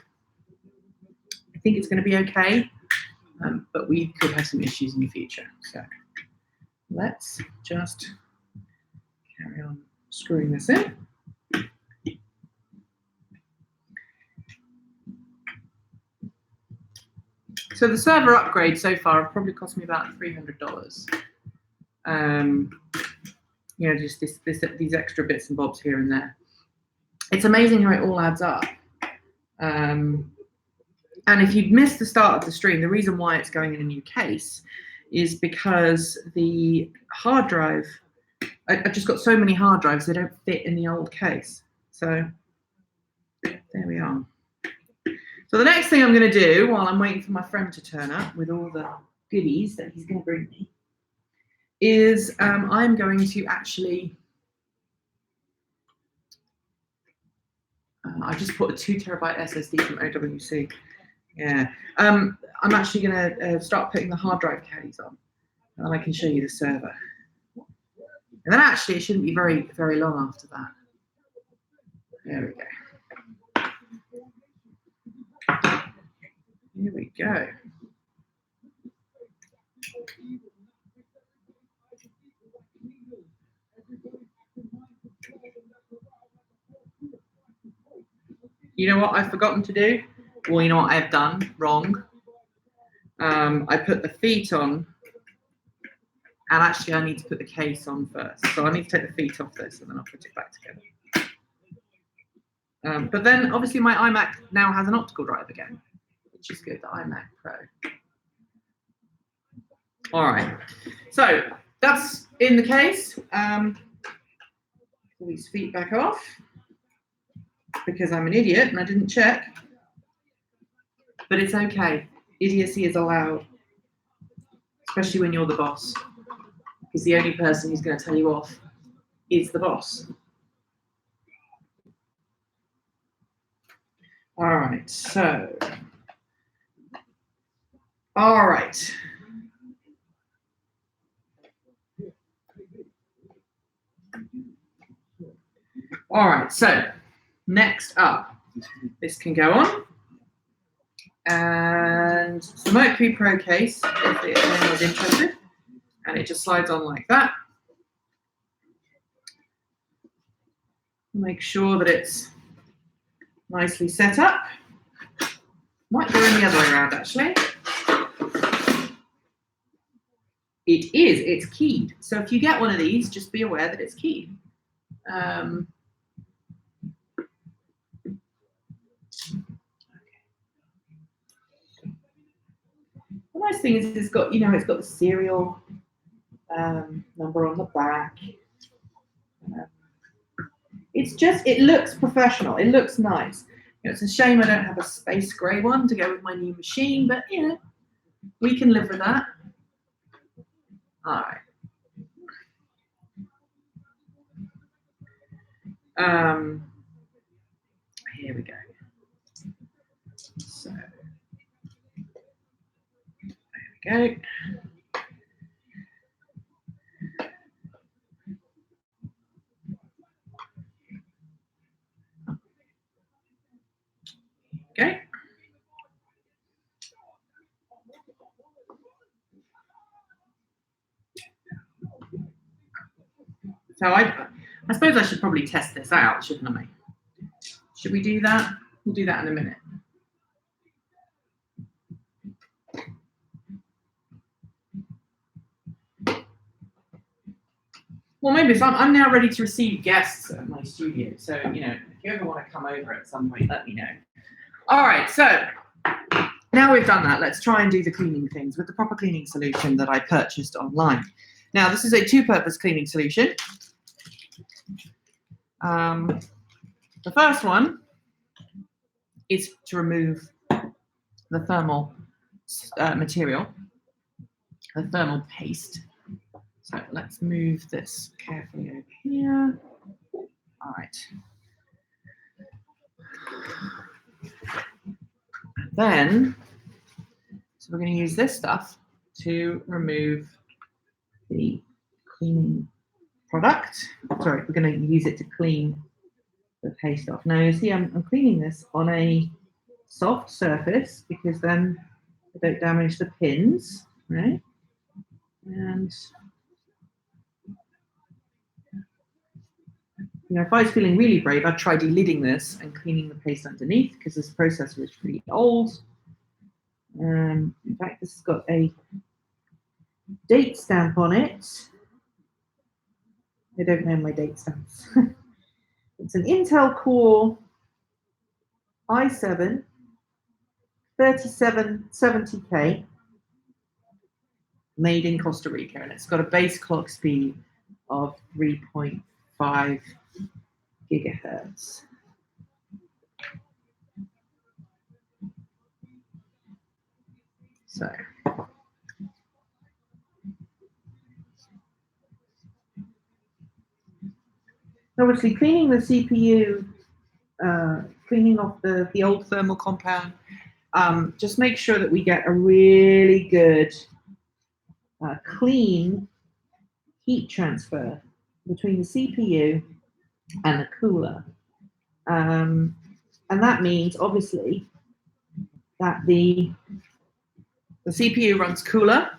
I think it's going to be okay, but we could have some issues in the future. So let's just carry on screwing this in. So the server upgrade so far have probably cost me about $300. Just these extra bits and bobs here and there. It's amazing how it all adds up. And if you'd missed the start of the stream, the reason why it's going in a new case is because the hard drive, I've just got so many hard drives, they don't fit in the old case. So there we are. So the next thing I'm going to do while I'm waiting for my friend to turn up with all the goodies that he's going to bring me is I'm going to actually, I just put a 2 terabyte SSD from OWC. Yeah, I'm actually going to start putting the hard drive caddies on, and I can show you the server. And then actually it shouldn't be very, very long after that. There we go. Here we go. You know what I've forgotten to do? Well, you know what I've done wrong? I put the feet on, and actually I need to put the case on first. So I need to take the feet off this, and then I'll put it back together. But then obviously my iMac now has an optical drive again, which is good, the iMac Pro. All right, so that's in the case. Pull these feet back off because I'm an idiot and I didn't check. But it's okay. Idiocy is allowed, especially when you're the boss, because the only person who's going to tell you off is the boss. All right, so, all right. All right, so next up, this can go on. And it's the Mercury Pro case, if anyone was interested. And it just slides on like that. Make sure that it's nicely set up. Might go in the other way around, actually. It is, it's keyed. So if you get one of these, just be aware that it's keyed. The nice thing is it's got, it's got the serial number on the back. It's just, it looks professional. It looks nice. It's a shame I don't have a space grey one to go with my new machine, but you know, we can live with that. All right. Here we go. So there we go. Okay. So I suppose I should probably test this out, shouldn't I? Should we do that? We'll do that in a minute. Well, maybe I'm now ready to receive guests at my studio. So, you know, if you ever want to come over at some point, let me know. All right, so now we've done that, let's try and do the cleaning things with the proper cleaning solution that I purchased online. Now, this is a two-purpose cleaning solution. The first one is to remove the thermal material, the thermal paste. So let's move this carefully over here. All right. Then, so we're going to use this stuff to remove the cleaning product. Sorry, we're going to use it to clean the paste off. Now you see I'm cleaning this on a soft surface because then I don't damage the pins, right? And you know, if I was feeling really brave, I'd try delidding this and cleaning the paste underneath because this processor is pretty old. In fact, this has got a date stamp on it. I don't know my date stamps. It's an Intel Core i7 3770K made in Costa Rica, and it's got a base clock speed of 3.5 gigahertz. So obviously cleaning the CPU, cleaning off the old thermal compound, just make sure that we get a really good clean heat transfer between the CPU and the cooler. And that means obviously that the CPU runs cooler,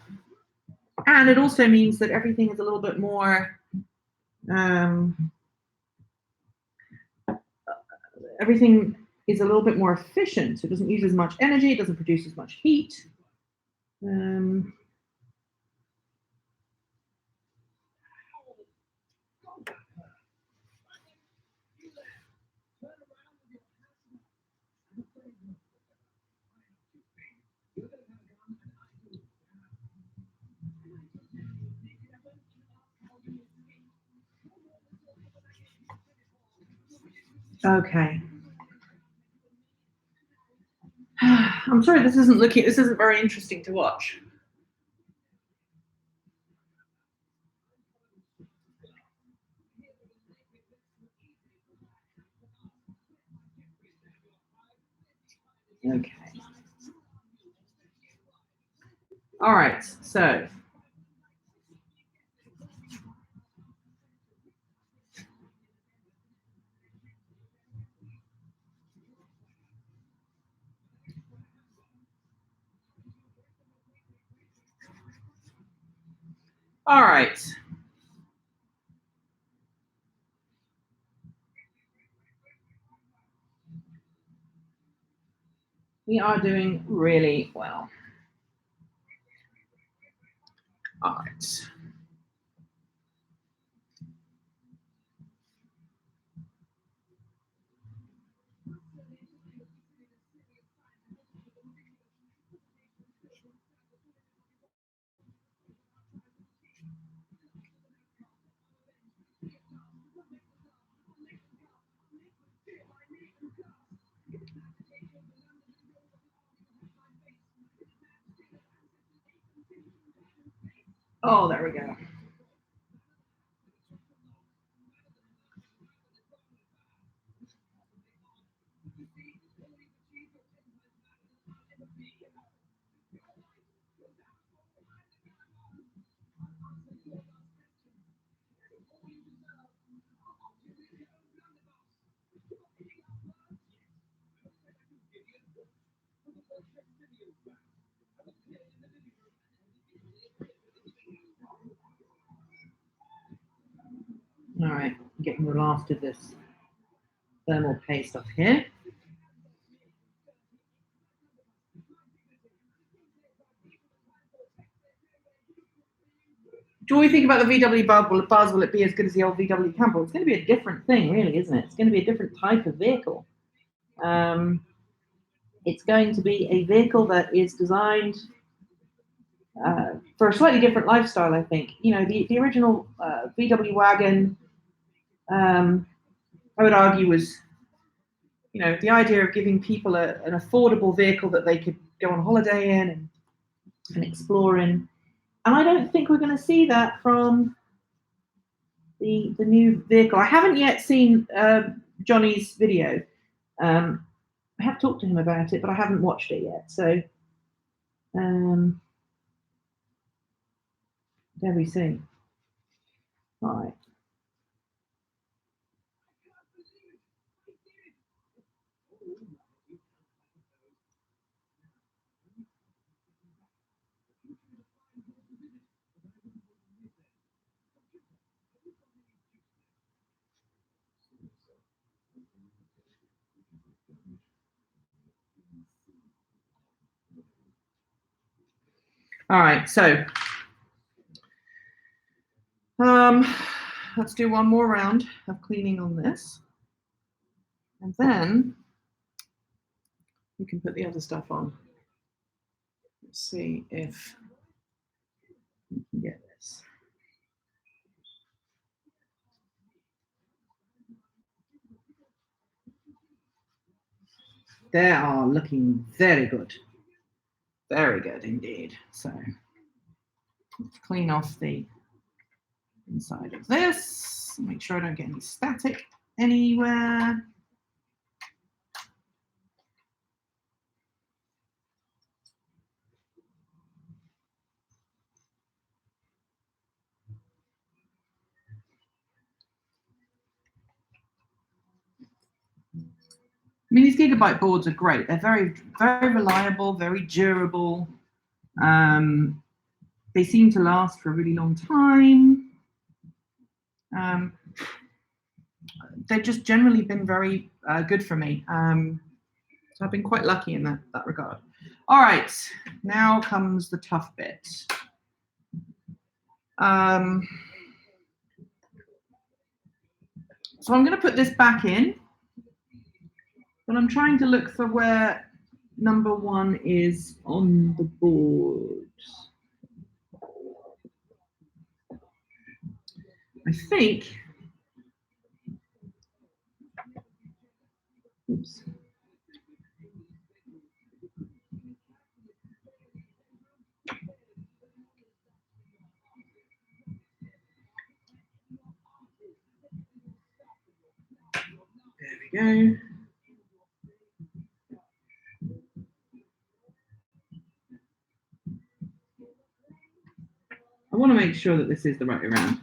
and it also means that everything is a little bit more everything is a little bit more efficient. It doesn't use as much energy, it doesn't produce as much heat. Okay. I'm sorry, this isn't very interesting to watch. Okay. All right, so all right. We are doing really well. All right. Oh, there we go. All right, getting the last of this thermal paste off here. Do we think about the VW buzz? Will it be as good as the old VW Campbell? It's going to be a different thing, really, isn't it? It's going to be a different type of vehicle. It's going to be a vehicle that is designed for a slightly different lifestyle, I think. You know, the original VW wagon, I would argue, was, you know, the idea of giving people an affordable vehicle that they could go on holiday in and explore in. And I don't think we're going to see that from the new vehicle. I haven't yet seen Johnny's video. I have talked to him about it, but I haven't watched it yet. So there we see. All right. All right, so let's do one more round of cleaning on this. And then we can put the other stuff on. Let's see if we can get this. They are looking very good. Very good indeed. So let's clean off the inside of this. Make sure I don't get any static anywhere. I mean, these Gigabyte boards are great. They're very, very reliable, very durable. They seem to last for a really long time. They've just generally been very good for me. So I've been quite lucky in that regard. All right, now comes the tough bit. So I'm going to put this back in, but I'm trying to look for where number 1 is on the board. I think, oops. There we go. I want to make sure that this is the right way around.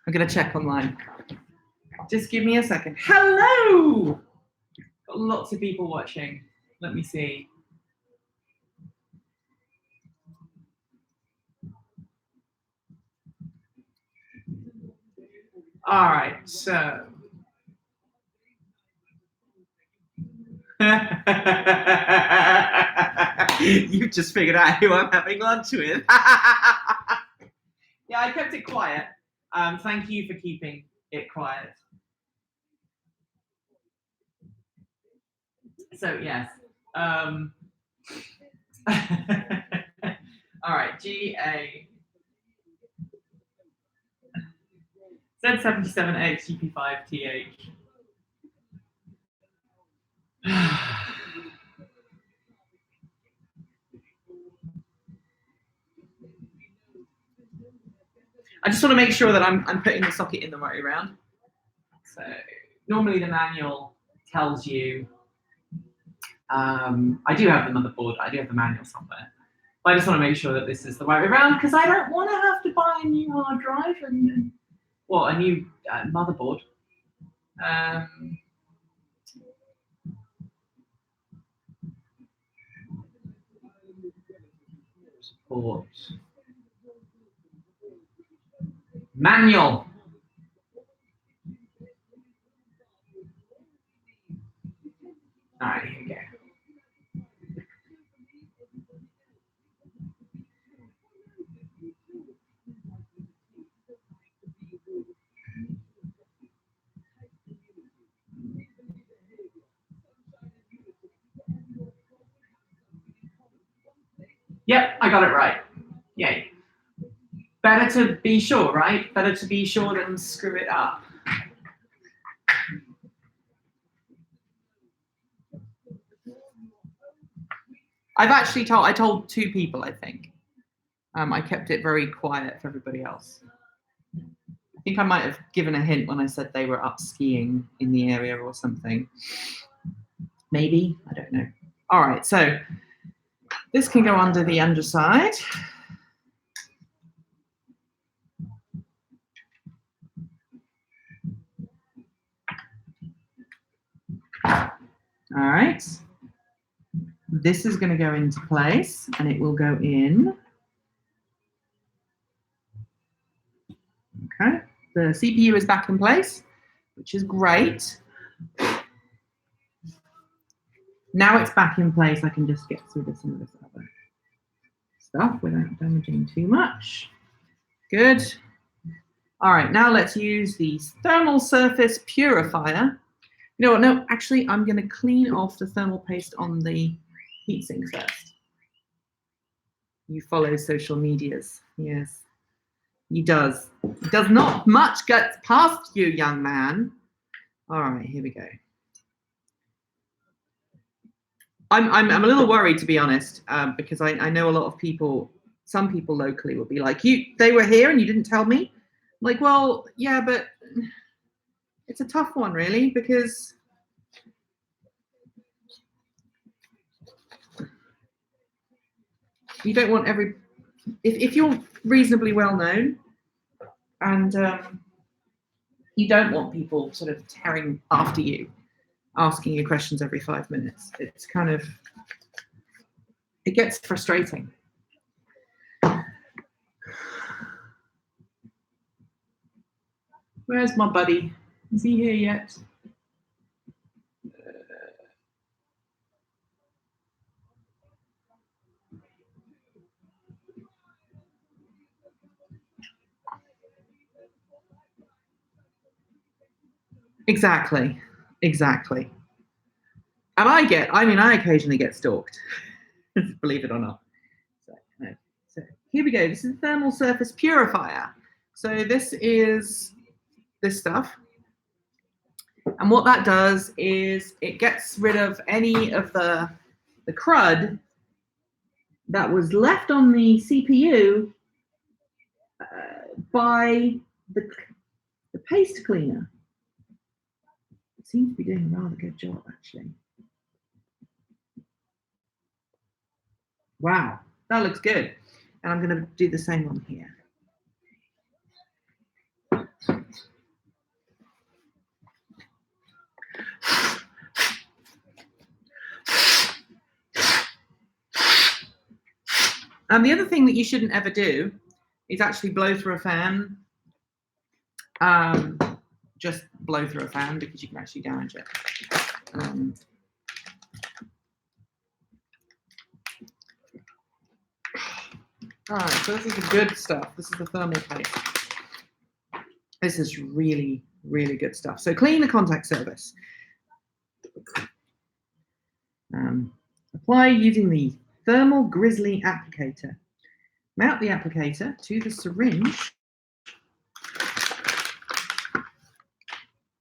I'm going to check online. Just give me a second. Hello! Got lots of people watching. Let me see. All right, so. You've just figured out who I'm having lunch with. Yeah, I kept it quiet. Thank you for keeping it quiet. So, yes. All right, GA. Z77X GP5TH. I just want to make sure that I'm putting the socket in the right way around. So normally the manual tells you, I do have the motherboard, I do have the manual somewhere. But I just want to make sure that this is the right way around because I don't want to have to buy a new hard drive and, well, a new motherboard. Support. Manual. All right, here we go. Yep, I got it right. Yay. Better to be sure, right? Better to be sure than screw it up. I told 2 people, I think. I kept it very quiet for everybody else. I think I might have given a hint when I said they were up skiing in the area or something. Maybe, I don't know. All right, so this can go under the underside. All right. This is going to go into place and it will go in. Okay, the CPU is back in place, which is great. Now it's back in place, I can just get through some of this other stuff without damaging too much. Good. All right, now let's use the thermal surface purifier. You know what, no, actually I'm going to clean off the thermal paste on the heatsink first. You follow social medias, yes. He does. It does not much get past you, young man. All right, here we go. I'm a little worried, to be honest, because I know a lot of people, some people locally will be like, they were here and you didn't tell me? I'm like, well, yeah, but it's a tough one, really, because you don't want if you're reasonably well known and you don't want people sort of tearing after you, asking you questions every 5 minutes. It's kind of, it gets frustrating. Where's my buddy? Is he here yet? Exactly. And I occasionally get stalked, believe it or not. So here we go. This is thermal surface purifier. So this is this stuff. And what that does is it gets rid of any of the crud that was left on the CPU by the paste cleaner. It seems to be doing a rather good job, actually. Wow, that looks good. And I'm going to do the same one here. And the other thing that you shouldn't ever do is actually blow through a fan. Just blow through a fan because you can actually damage it. All right, so this is the good stuff. This is the thermal paste. This is really, really good stuff. So clean the contact surface. Apply using the thermal grizzly applicator. Mount the applicator to the syringe.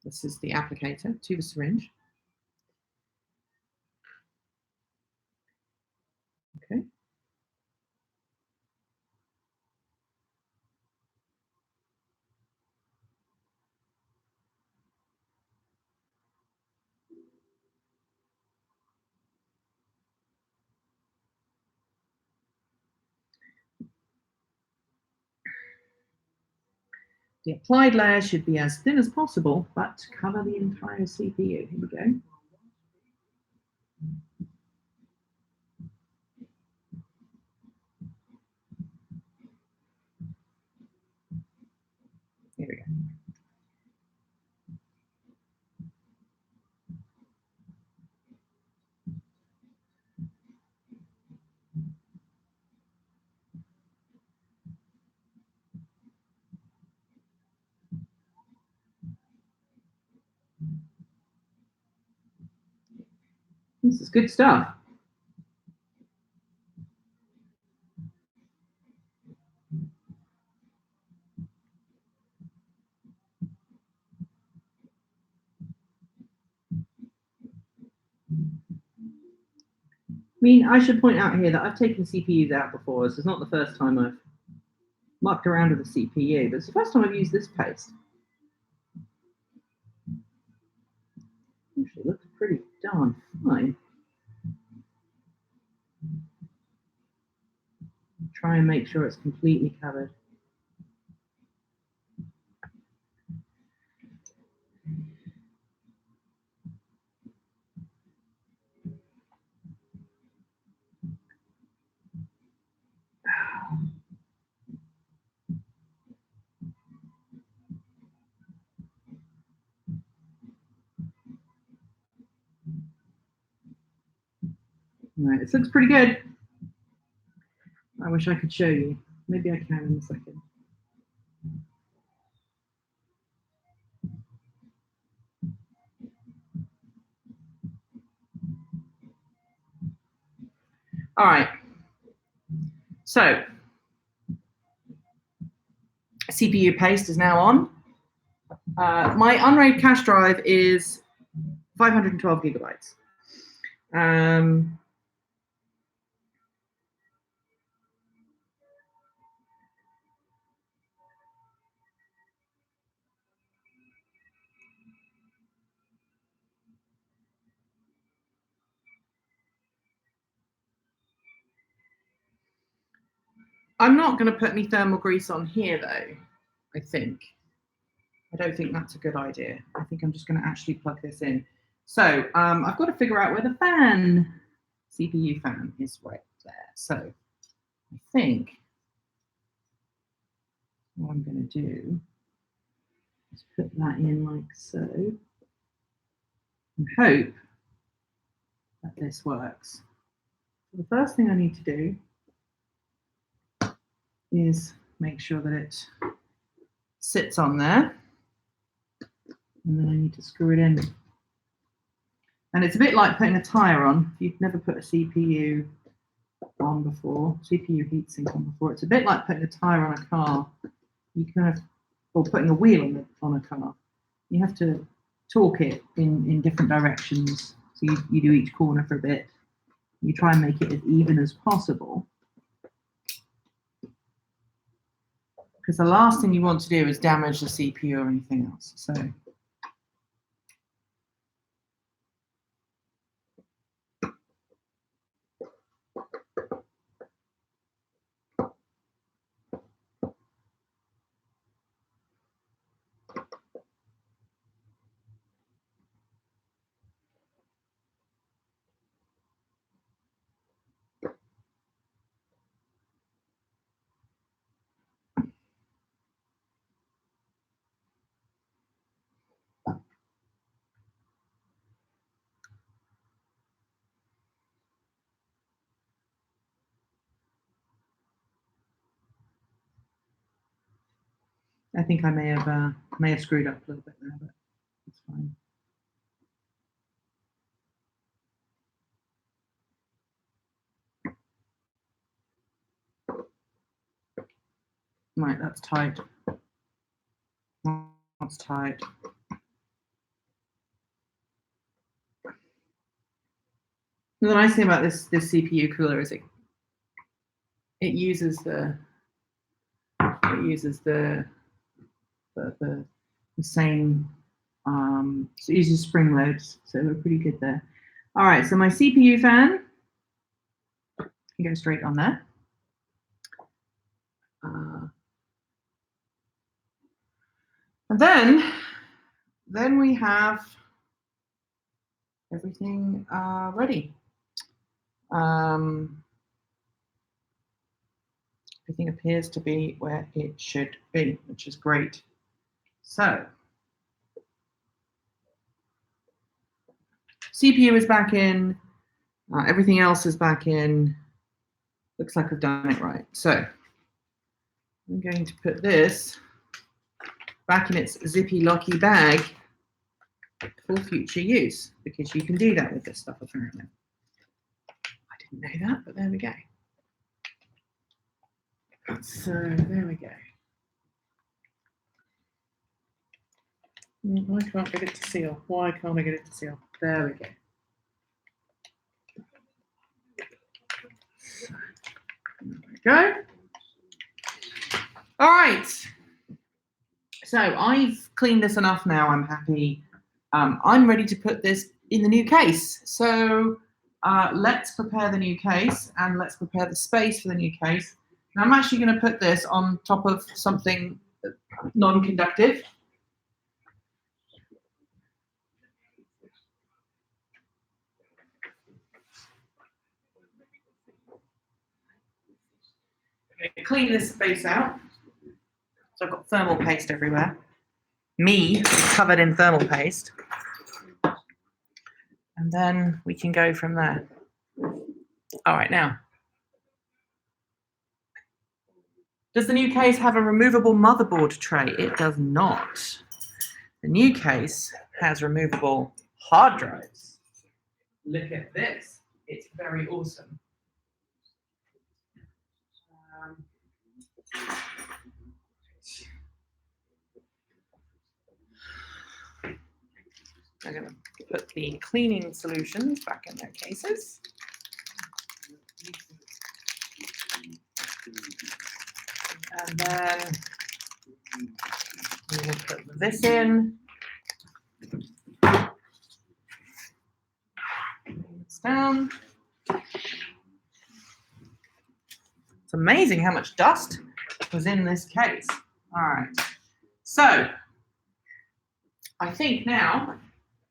This is the applicator to the syringe. Okay. The applied layer should be as thin as possible, but cover the entire CPU. Here we go. Here we go. This is good stuff. I mean, I should point out here that I've taken CPUs out before. This is not the first time I've mucked around with a CPU, but it's the first time I've used this paste. Actually, it looks pretty darn fine. Try and make sure it's completely covered. All right, this looks pretty good. I wish I could show you. Maybe I can in a second. All right. So, CPU paste is now on. My unraid cache drive is 512 gigabytes. I'm not going to put any thermal grease on here, though, I think. I don't think that's a good idea. I think I'm just going to actually plug this in. So I've got to figure out where the fan, CPU fan, is right there. So I think what I'm going to do is put that in like so and hope that this works. So the first thing I need to do is make sure that it sits on there. And then I need to screw it in. And it's a bit like putting a tire on. If you've never put a CPU on before, CPU heatsink on before, it's a bit like putting a tire on a car. You kind of, or putting a wheel on a car. You have to torque it in different directions. So you do each corner for a bit. You try and make it as even as possible. Because the last thing you want to do is damage the CPU or anything else. So I think I may have screwed up a little bit there, but it's fine. Right, that's tight. That's tight. The nice thing about this CPU cooler is it uses the same so it uses spring loads, so we're pretty good there. All right, so my CPU fan can go straight on there. And then we have everything ready. Everything appears to be where it should be, which is great. So, CPU is back in, everything else is back in. Looks like I've done it right. So, I'm going to put this back in its zippy locky bag for future use, because you can do that with this stuff apparently. I didn't know that, but there we go. So there we go. I can't get it to seal. Why can't I get it to seal? There we go. So, there we go. All right. So I've cleaned this enough now. I'm happy. I'm ready to put this in the new case. So let's prepare the new case and let's prepare the space for the new case. Now I'm actually going to put this on top of something non-conductive. Okay, clean this space out. So I've got thermal paste everywhere. Me covered in thermal paste. And then we can go from there. All right, now. Does the new case have a removable motherboard tray? It does not. The new case has removable hard drives. Look at this. It's very awesome. I'm going to put the cleaning solutions back in their cases. And then we will put this in. It's down. It's amazing how much dust was in this case. All right. So I think now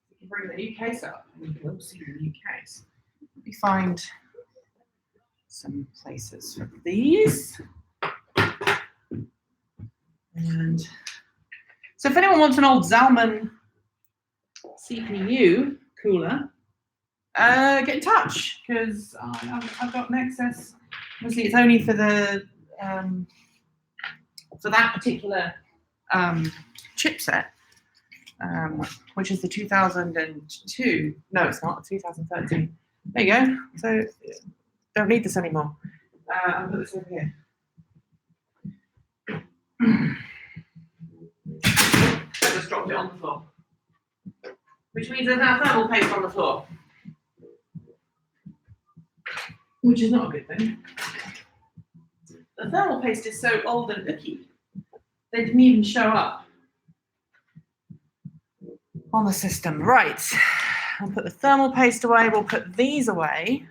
we can bring the new case up and we'll see the new case. Let me find some places for these. And so if anyone wants an old Zalman CPU cooler, get in touch, because I've got an excess. Obviously, it's only for the for that particular chipset, which is the 2002. No, it's not. 2013. There you go. So don't need this anymore. I'll put this over here. I just dropped it on the floor, which means there's now thermal paste on the floor, which is not a good thing. The thermal paste is so old and icky, they didn't even show up on the system. Right, I'll put the thermal paste away, we'll put these away.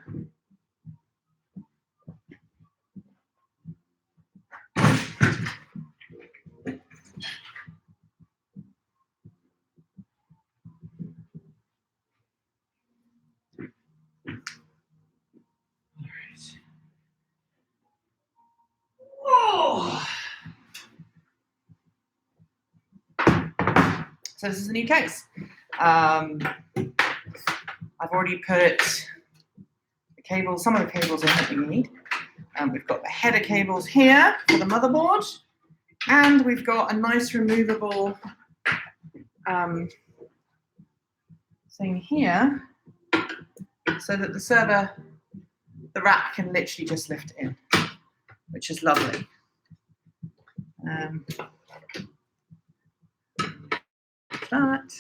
Oh. So this is the new case. I've already put the cables, some of the cables in that we need. We've got the header cables here for the motherboard, and we've got a nice removable thing here, so that the server, the rack can literally just lift it in, which is lovely. That.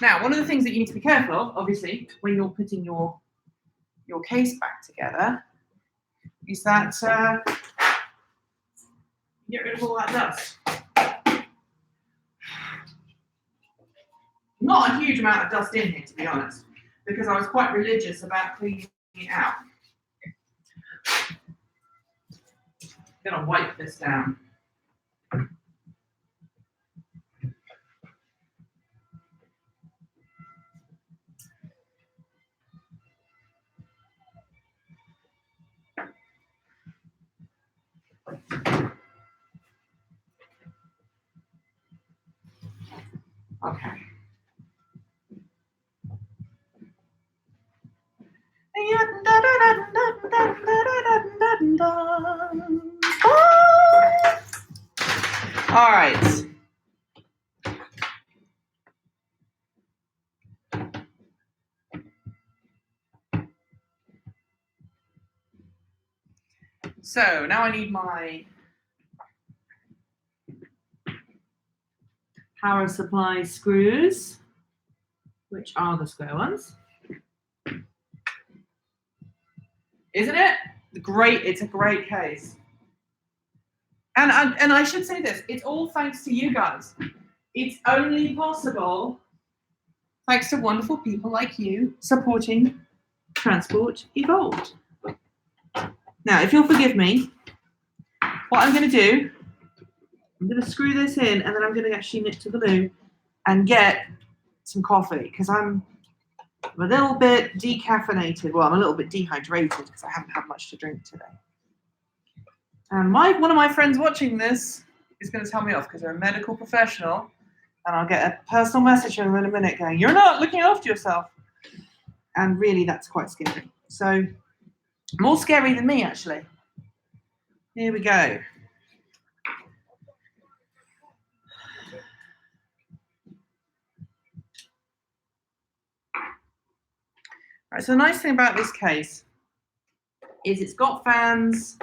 Now, one of the things that you need to be careful of, obviously, when you're putting your case back together, is that get rid of all that dust. Not a huge amount of dust in here, to be honest, because I was quite religious about cleaning it out. gonna wipe this down. Okay. All right. So now I need my power supply screws, which are the square ones. Isn't it? It's a great case. And I should say this, it's all thanks to you guys. It's only possible thanks to wonderful people like you supporting Transport Evolved. Now, if you'll forgive me, what I'm going to do, I'm going to screw this in and then I'm going to actually nip to the loo and get some coffee because I'm a little bit decaffeinated. Well, I'm a little bit dehydrated because I haven't had much to drink today. And one of my friends watching this is going to tell me off because they're a medical professional, and I'll get a personal message from them in a minute going, "You're not looking after yourself." And really, that's quite scary. So, more scary than me, actually. Here we go. All right, so the nice thing about this case is it's got fans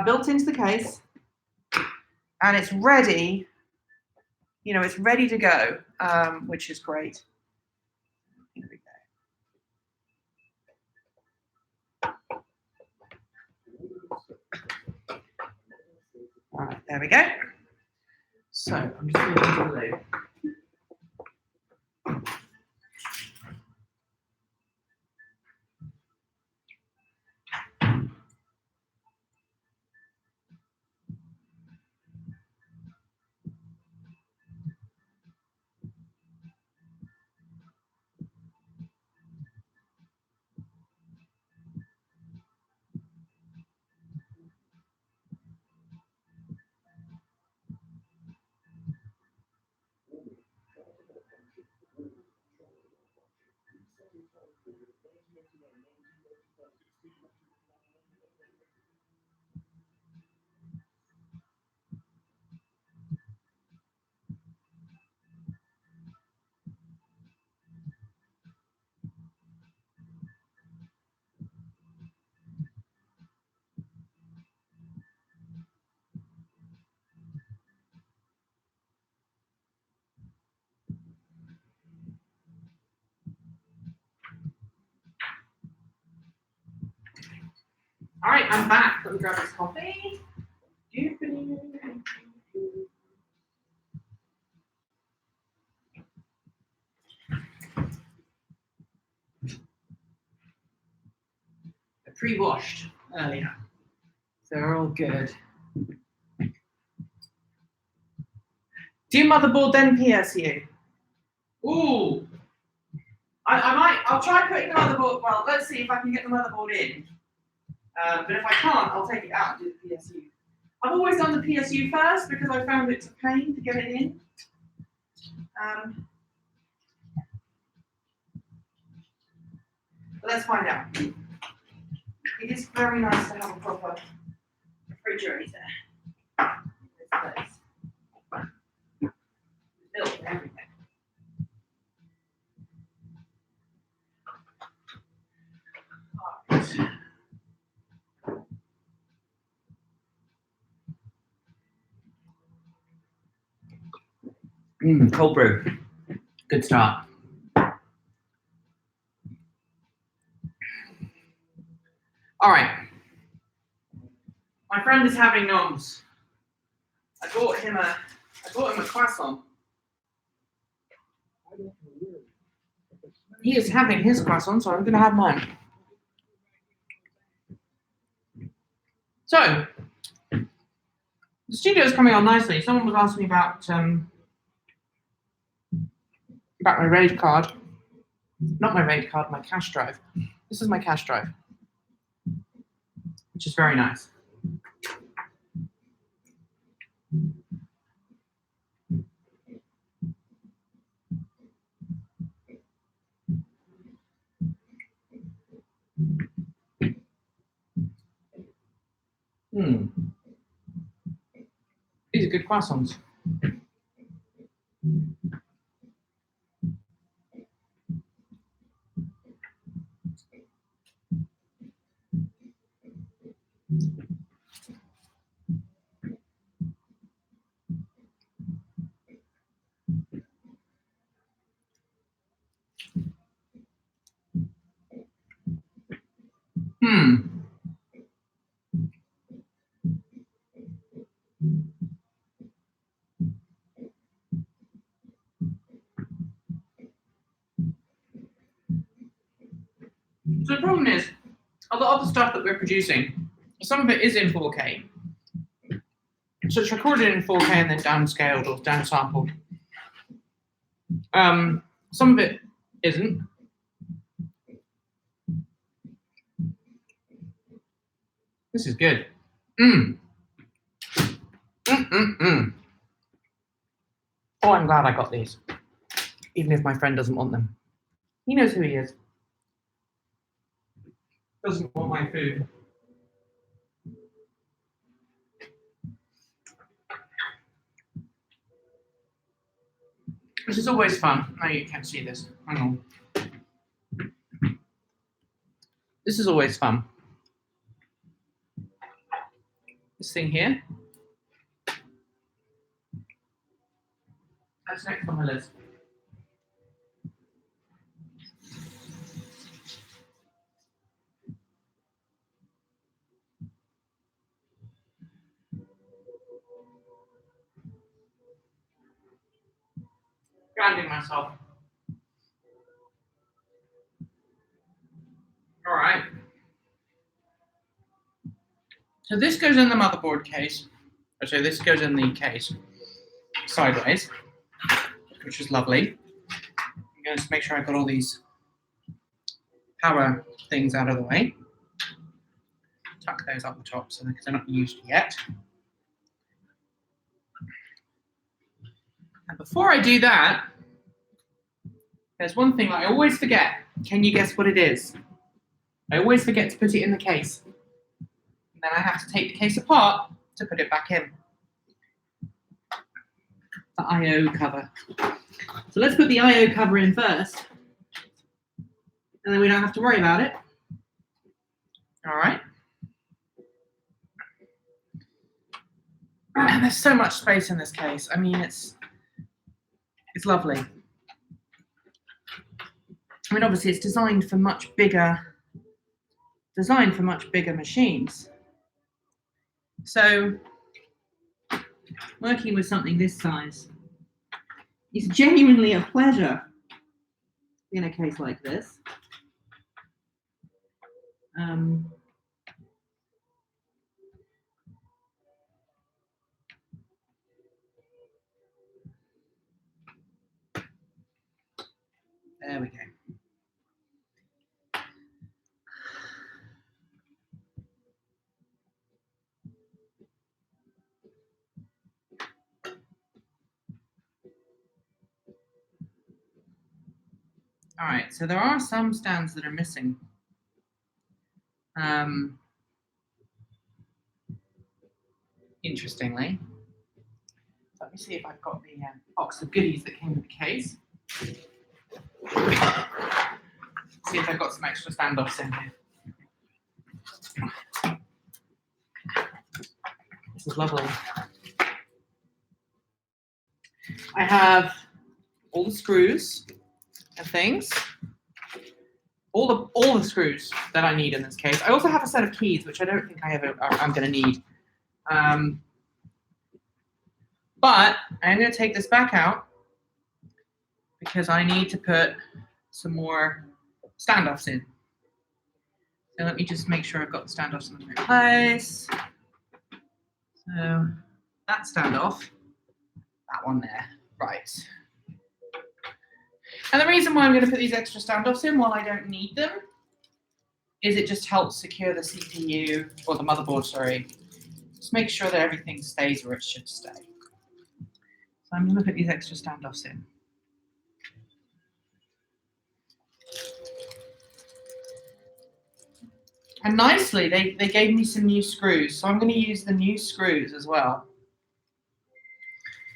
built into the case, and it's ready. You know, it's ready to go, which is great. Here we go. All right, there we go. So I'm just going to do the loo. All right, I'm back. Let me grab this coffee. I pre-washed earlier, so they're all good. Do motherboard then PSU? Ooh. I'll try putting the motherboard, well, let's see if I can get the motherboard in. But if I can't, I'll take it out and do the PSU. I've always done the PSU first because I found it's a pain to get it in. But let's find out. It is very nice to have a proper refrigerator. Milk and everything. Cold brew. Good start. All right. My friend is having noms. I bought him a croissant. He is having his croissant, so I'm going to have mine. So, The studio is coming on nicely. Someone was asking me about my RAID card. Not my RAID card, my cache drive. This is my cache drive, which is very nice. These are good croissants. So the problem is, a lot of the stuff that we're producing, some of it is in 4K. So it's recorded in 4K and then downscaled or downsampled. Some of it isn't. This is good. Oh, I'm glad I got these, even if my friend doesn't want them. He knows who he is. Doesn't want my food. This is always fun. No, you can't see this. Hang on. This is always fun. This thing here. That's next on my list. Grounding myself. All right. So this goes in the motherboard case. So this goes in the case sideways, which is lovely. I'm going to make sure I've got all these power things out of the way. Tuck those up the top so because they're not used yet. And before I do that, there's one thing that I always forget. Can you guess what it is? I always forget to put it in the case. And then I have to take the case apart to put it back in. The I/O cover. So let's put the I/O cover in first. And then we don't have to worry about it. All right. And there's so much space in this case. I mean, it's lovely. I mean, obviously it's designed for much bigger machines. So working with something this size is genuinely a pleasure in a case like this. There we go. All right, so there are some stands that are missing. Interestingly. Let me see if I've got the box of goodies that came with the case. See if I've got some extra standoffs in here. This is lovely. I have all the screws and things. All the screws that I need in this case. I also have a set of keys, which I don't think I'm going to need. But I'm going to take this back out because I need to put some more standoffs in. So let me just make sure I've got the standoffs in the right place. So that standoff, that one there. Right. And the reason why I'm going to put these extra standoffs in while I don't need them is it just helps secure the CPU, or the motherboard, sorry. Just make sure that everything stays where it should stay. So I'm going to put these extra standoffs in. And nicely, they gave me some new screws, so I'm going to use the new screws as well.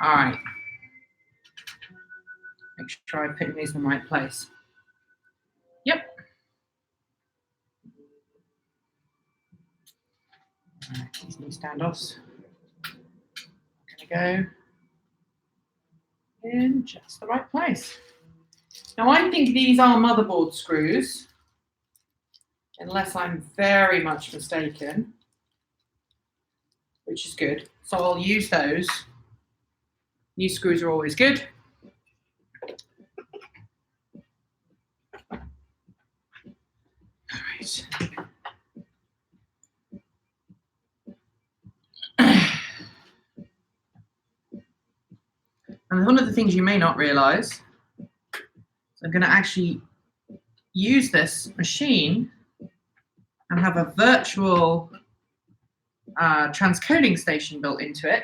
All right. Make sure I put these in the right place. Yep. All right, these new standoffs. I'm going to go in just the right place. Now, I think these are motherboard screws, unless I'm very much mistaken, which is good. So I'll use those. New screws are always good. All right. And one of the things you may not realize is I'm going to actually use this machine and have a virtual transcoding station built into it,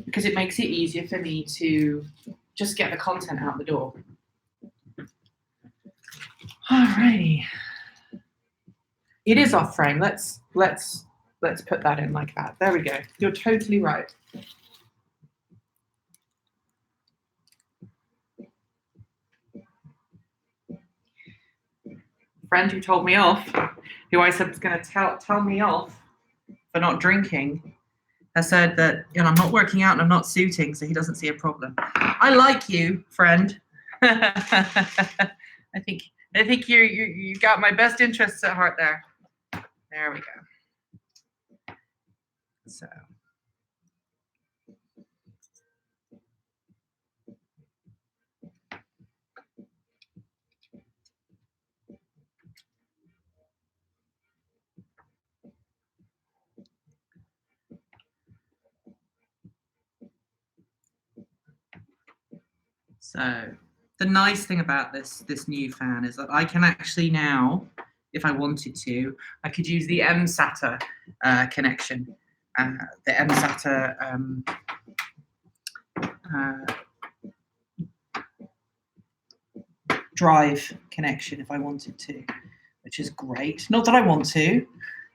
because it makes it easier for me to just get the content out the door. Alrighty. It is off frame. Let's put that in like that. There we go. You're totally right. Friend who told me off, who I said was going to tell me off for not drinking, has said that, you know, I'm not working out and I'm not suiting, so he doesn't see a problem. I like you, friend. I think you got my best interests at heart there. There we go. So. So the nice thing about this new fan is that I can actually now, if I wanted to, I could use the MSATA connection, the MSATA drive connection if I wanted to, which is great. Not that I want to,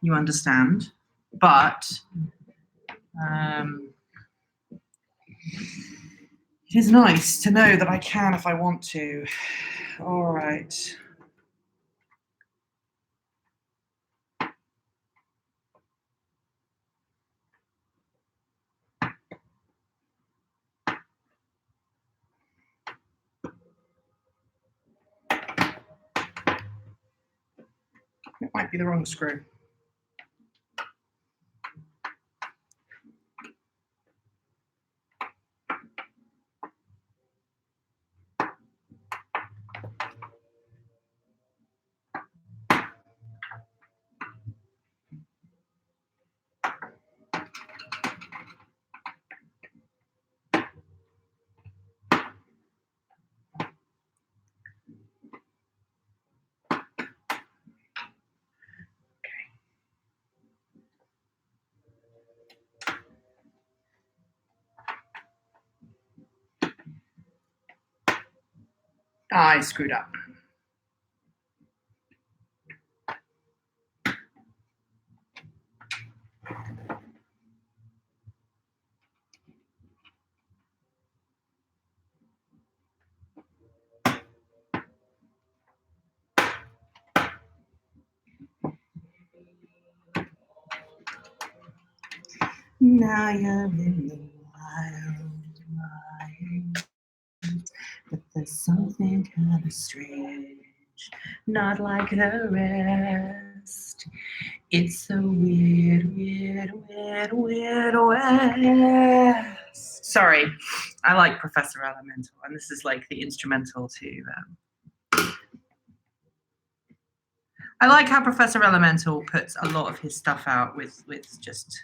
you understand, but it is nice to know that I can if I want to. All right. It might be the wrong screw. I screwed up. Now you're in the wild, but there's something kind of strange, not like the rest. It's so weird, weird, weird, weird west. Sorry, I like Professor Elemental, and this is like the instrumental to. I like how Professor Elemental puts a lot of his stuff out with just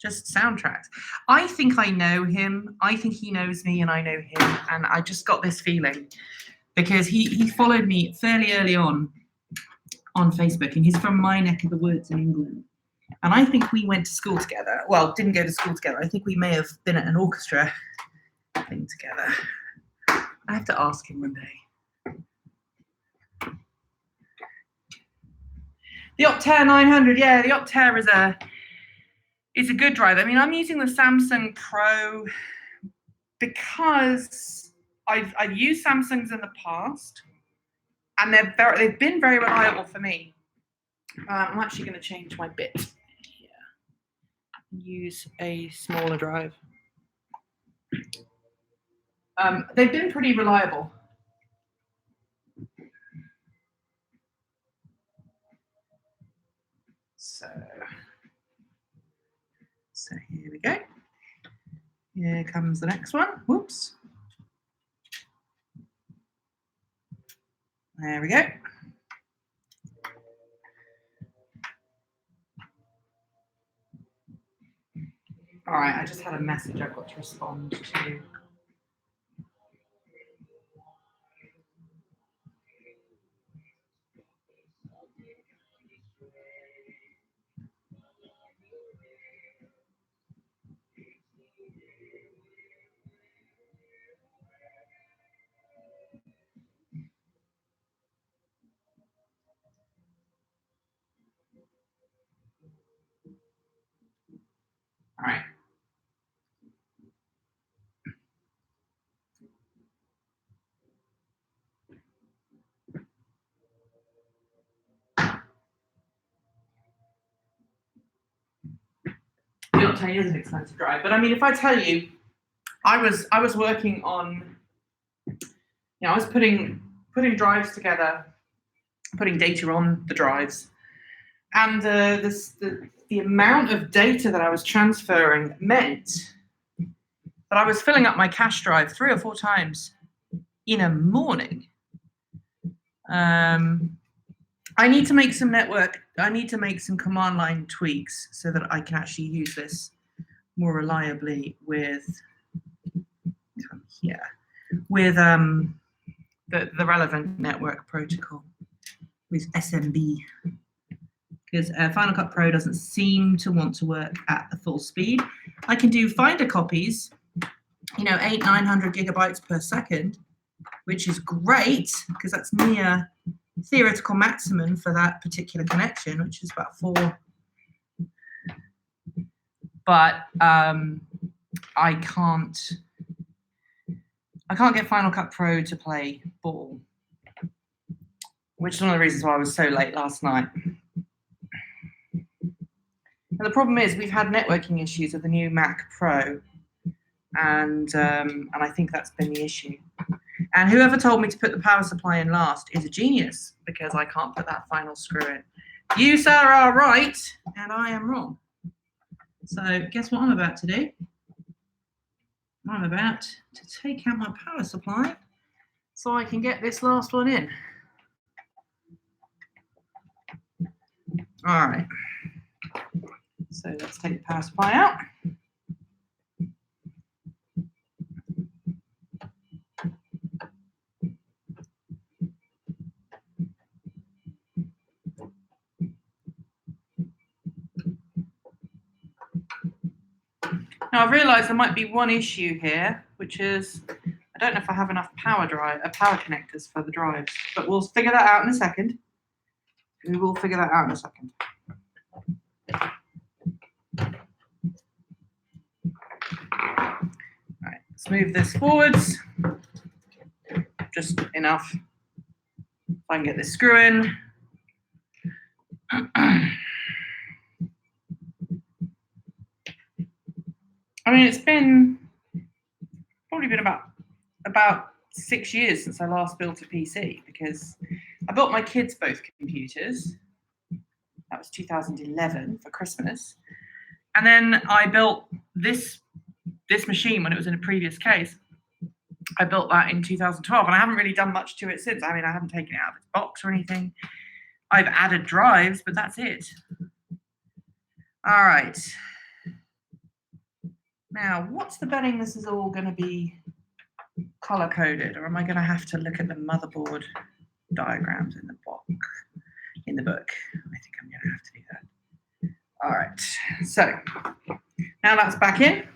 just soundtracks. I think I know him. I think he knows me and I know him. And I just got this feeling because he followed me fairly early on Facebook, and he's from my neck of the woods in England. And I think we went to school together. Well, didn't go to school together. I think we may have been at an orchestra thing together. I have to ask him one day. The Optare 900, yeah, the Optare is a good drive. I mean, I'm using the Samsung Pro because I've used Samsungs in the past, and they've been very reliable for me. I'm actually going to change my bit here. Use a smaller drive. They've been pretty reliable. So here we go. Here comes the next one. Whoops. There we go. All right, I just had a message I've got to respond to. All right. The Octane is an expensive drive, but I mean, if I tell you, I was working on, I was putting drives together, putting data on the drives, and the amount of data that I was transferring meant that I was filling up my cache drive 3 or 4 times in a morning. I need to make some command line tweaks so that I can actually use this more reliably with the relevant network protocol with SMB, because Final Cut Pro doesn't seem to want to work at the full speed. I can do Finder copies, 800-900 gigabytes per second, which is great because that's near theoretical maximum for that particular connection, which is about 4. But I can't get Final Cut Pro to play ball, which is one of the reasons why I was so late last night. And the problem is we've had networking issues with the new Mac Pro, and I think that's been the issue. And whoever told me to put the power supply in last is a genius, because I can't put that final screw in. You, sir, are right, and I am wrong. So guess what I'm about to do? I'm about to take out my power supply so I can get this last one in. All right. So let's take the power supply out. Now I've realised there might be one issue here, which is I don't know if I have enough power connectors for the drives, but we'll figure that out in a second. We will figure that out in a second. All right, let's move this forwards. Just enough. If I can get this screw in. I mean, it's probably been about 6 years since I last built a PC, because I built my kids both computers. That was 2011 for Christmas. And then I built this machine when it was in a previous case. I built that in 2012, and I haven't really done much to it since. I mean, I haven't taken it out of its box or anything. I've added drives, but that's it. All right. Now, what's the betting this is all going to be color coded, or am I going to have to look at the motherboard diagrams in the book? I think I'm going to have to do that. All right, so now that's back in.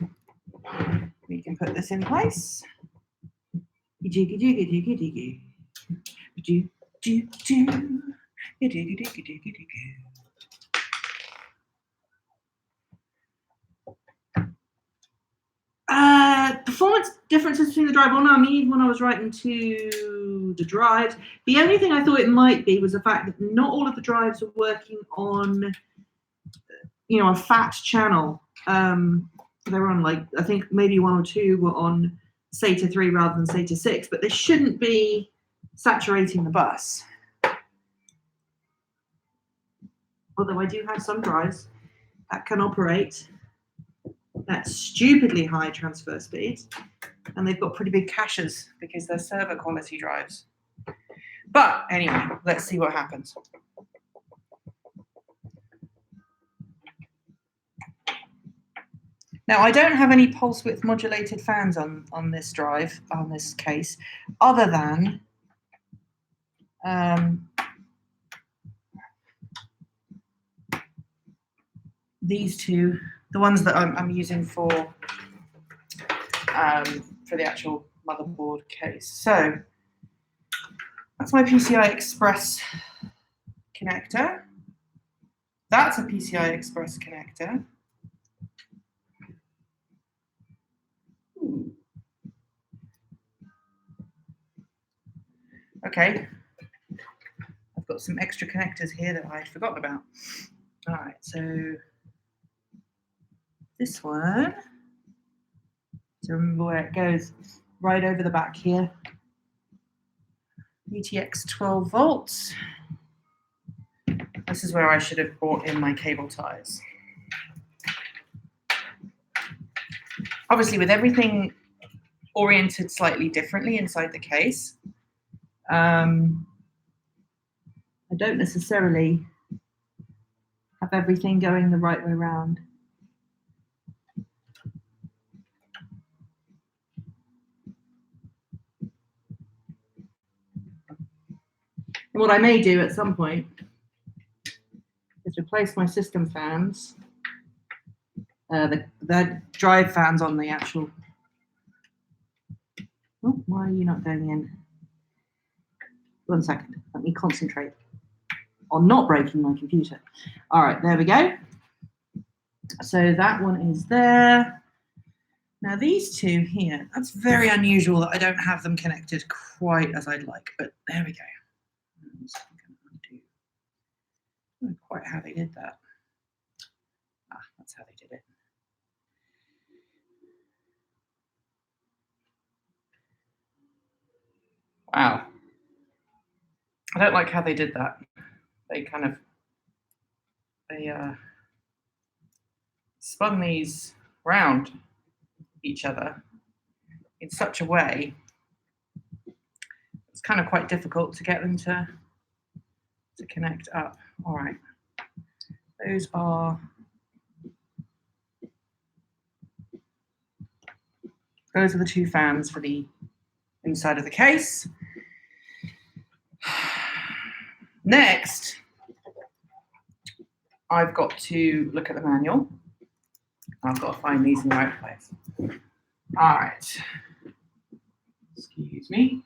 We can put this in place. Performance differences between the drive. Well, no, I mean, even when I was writing to the drives, the only thing I thought it might be was the fact that not all of the drives are working on, a fat channel. They were on, like, I think maybe 1 or 2 were on SATA 3 rather than SATA 6, but they shouldn't be saturating the bus. Although I do have some drives that can operate at stupidly high transfer speeds, and they've got pretty big caches because they're server quality drives. But anyway, let's see what happens. Now, I don't have any pulse width modulated fans on this drive, on this case, other than these two, the ones that I'm using for the actual motherboard case. So that's my PCI Express connector. That's a PCI Express connector. Okay, I've got some extra connectors here that I'd forgotten about. All right, so this one, so remember where it goes, right over the back here. UTX 12 volts. This is where I should have brought in my cable ties. Obviously, with everything oriented slightly differently inside the case, I don't necessarily have everything going the right way around. And what I may do at some point is replace my system fans, the drive fans on the actual. Oh, why are you not going in? 1 second, let me concentrate on not breaking my computer. All right, there we go. So that one is there. Now these two here, that's very unusual that I don't have them connected quite as I'd like, but there we go. I don't know quite how they did that. That's how they did it. Wow. I don't like how they did that. They spun these round each other in such a way it's kind of quite difficult to get them to connect up. All right, those are the 2 fans for the inside of the case. Next, I've got to look at the manual. I've got to find these in the right place. All right. Excuse me.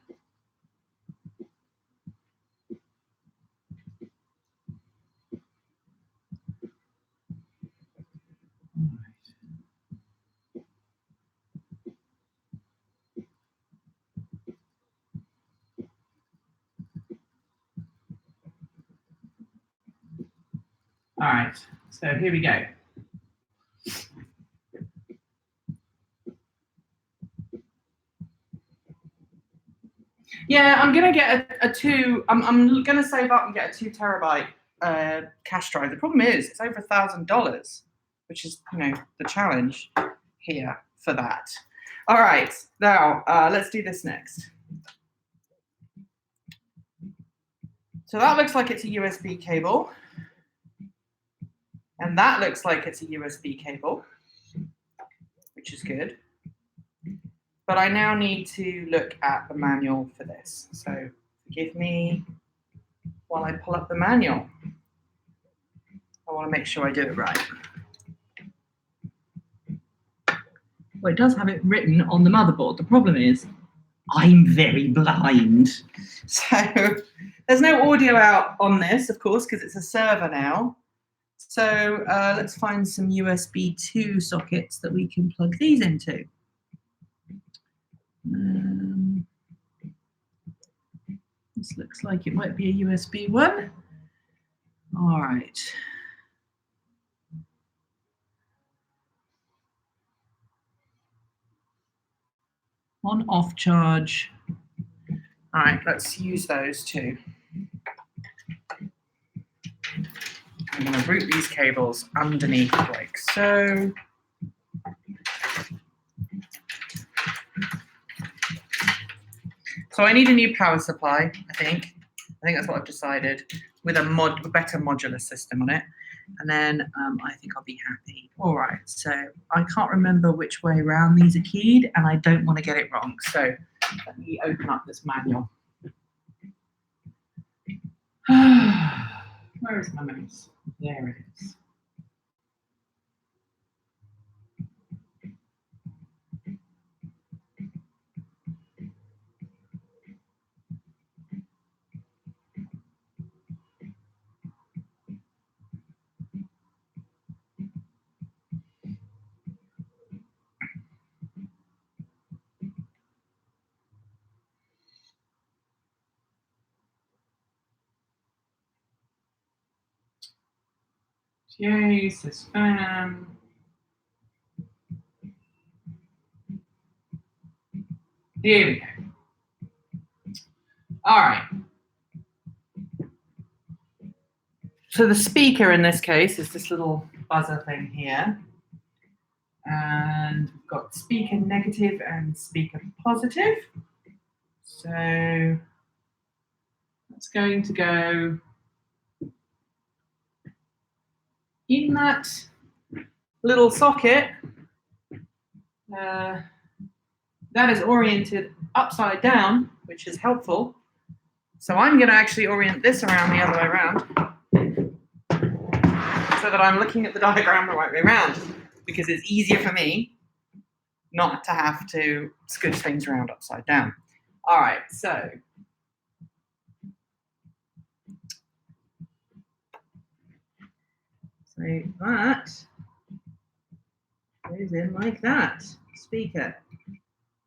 All right, so here we go. Yeah, I'm gonna get a 2. I'm gonna save up and get a 2 terabyte cache drive. The problem is it's over $1,000, which is the challenge here for that. All right, now let's do this next. So that looks like it's a USB cable. And that looks like it's a USB cable, which is good. But I now need to look at the manual for this. So forgive me while I pull up the manual. I want to make sure I do it right. Well, it does have it written on the motherboard. The problem is I'm very blind. So there's no audio out on this, of course, because it's a server now. So let's find some USB 2 sockets that we can plug these into. This looks like it might be a USB one. All right. On off charge. All right, let's use those two. I'm going to route these cables underneath like so. So I need a new power supply, I think. I think that's what I've decided, with a better modular system on it. And then I think I'll be happy. All right, so I can't remember which way around these are keyed, and I don't want to get it wrong. So let me open up this manual. Where is my mouse? There it is. Yay, system. Here we go. All right. So the speaker in this case is this little buzzer thing here. And we've got speaker negative and speaker positive. So that's going to go in that little socket. That is oriented upside down, which is helpful. So I'm going to actually orient this around the other way around so that I'm looking at the diagram the right way around, because it's easier for me not to have to scooch things around upside down. All right, so that goes in like that. Speaker.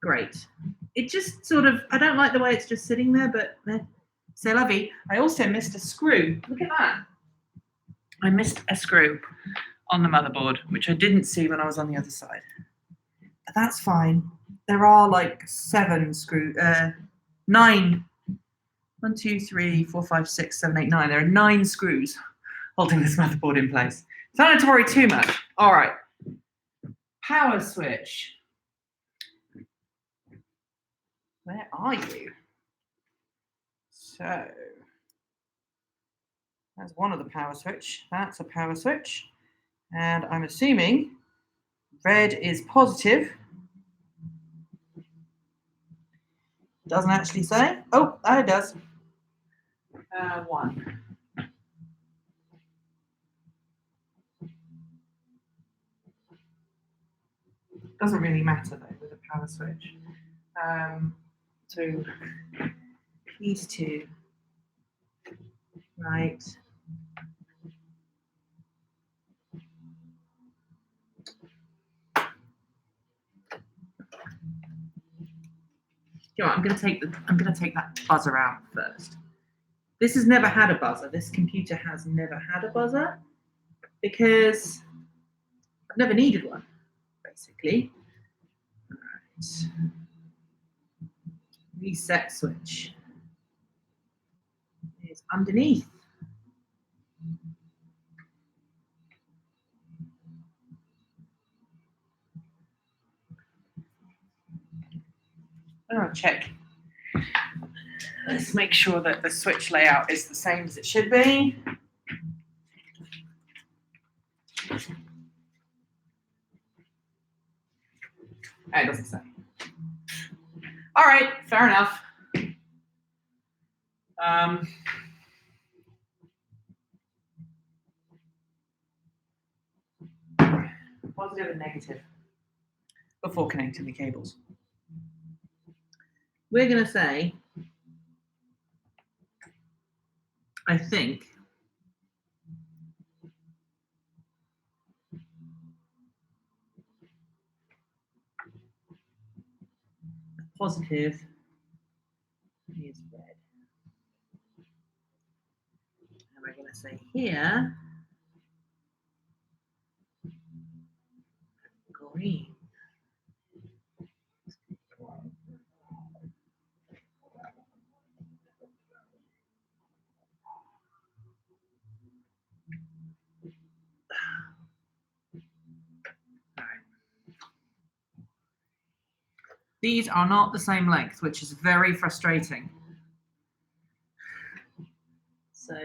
Great. It just sort of, I don't like the way it's just sitting there, but c'est la vie. I also missed a screw. Look at that. I missed a screw on the motherboard, which I didn't see when I was on the other side. But that's fine. There are like 9. 1, 2, 3, 4, 5, 6, 7, 8, 9. There are 9 screws holding this motherboard in place. So I don't have to worry too much. All right. Power switch. Where are you? So that's one of the power switch. That's a power switch. And I'm assuming red is positive. Doesn't actually say. Oh, it does. 1. Doesn't really matter though with a power switch. So these two, right? You know what, I'm going to take that buzzer out first. This has never had a buzzer. This computer has never had a buzzer because I've never needed one, basically. All right. Reset switch is underneath. I'll check. Let's make sure that the switch layout is the same as it should be. It doesn't say. All right, fair enough. Positive and negative before connecting the cables. We're going to say, I think, positive is red. And we're going to say here, green. These are not the same length, which is very frustrating. So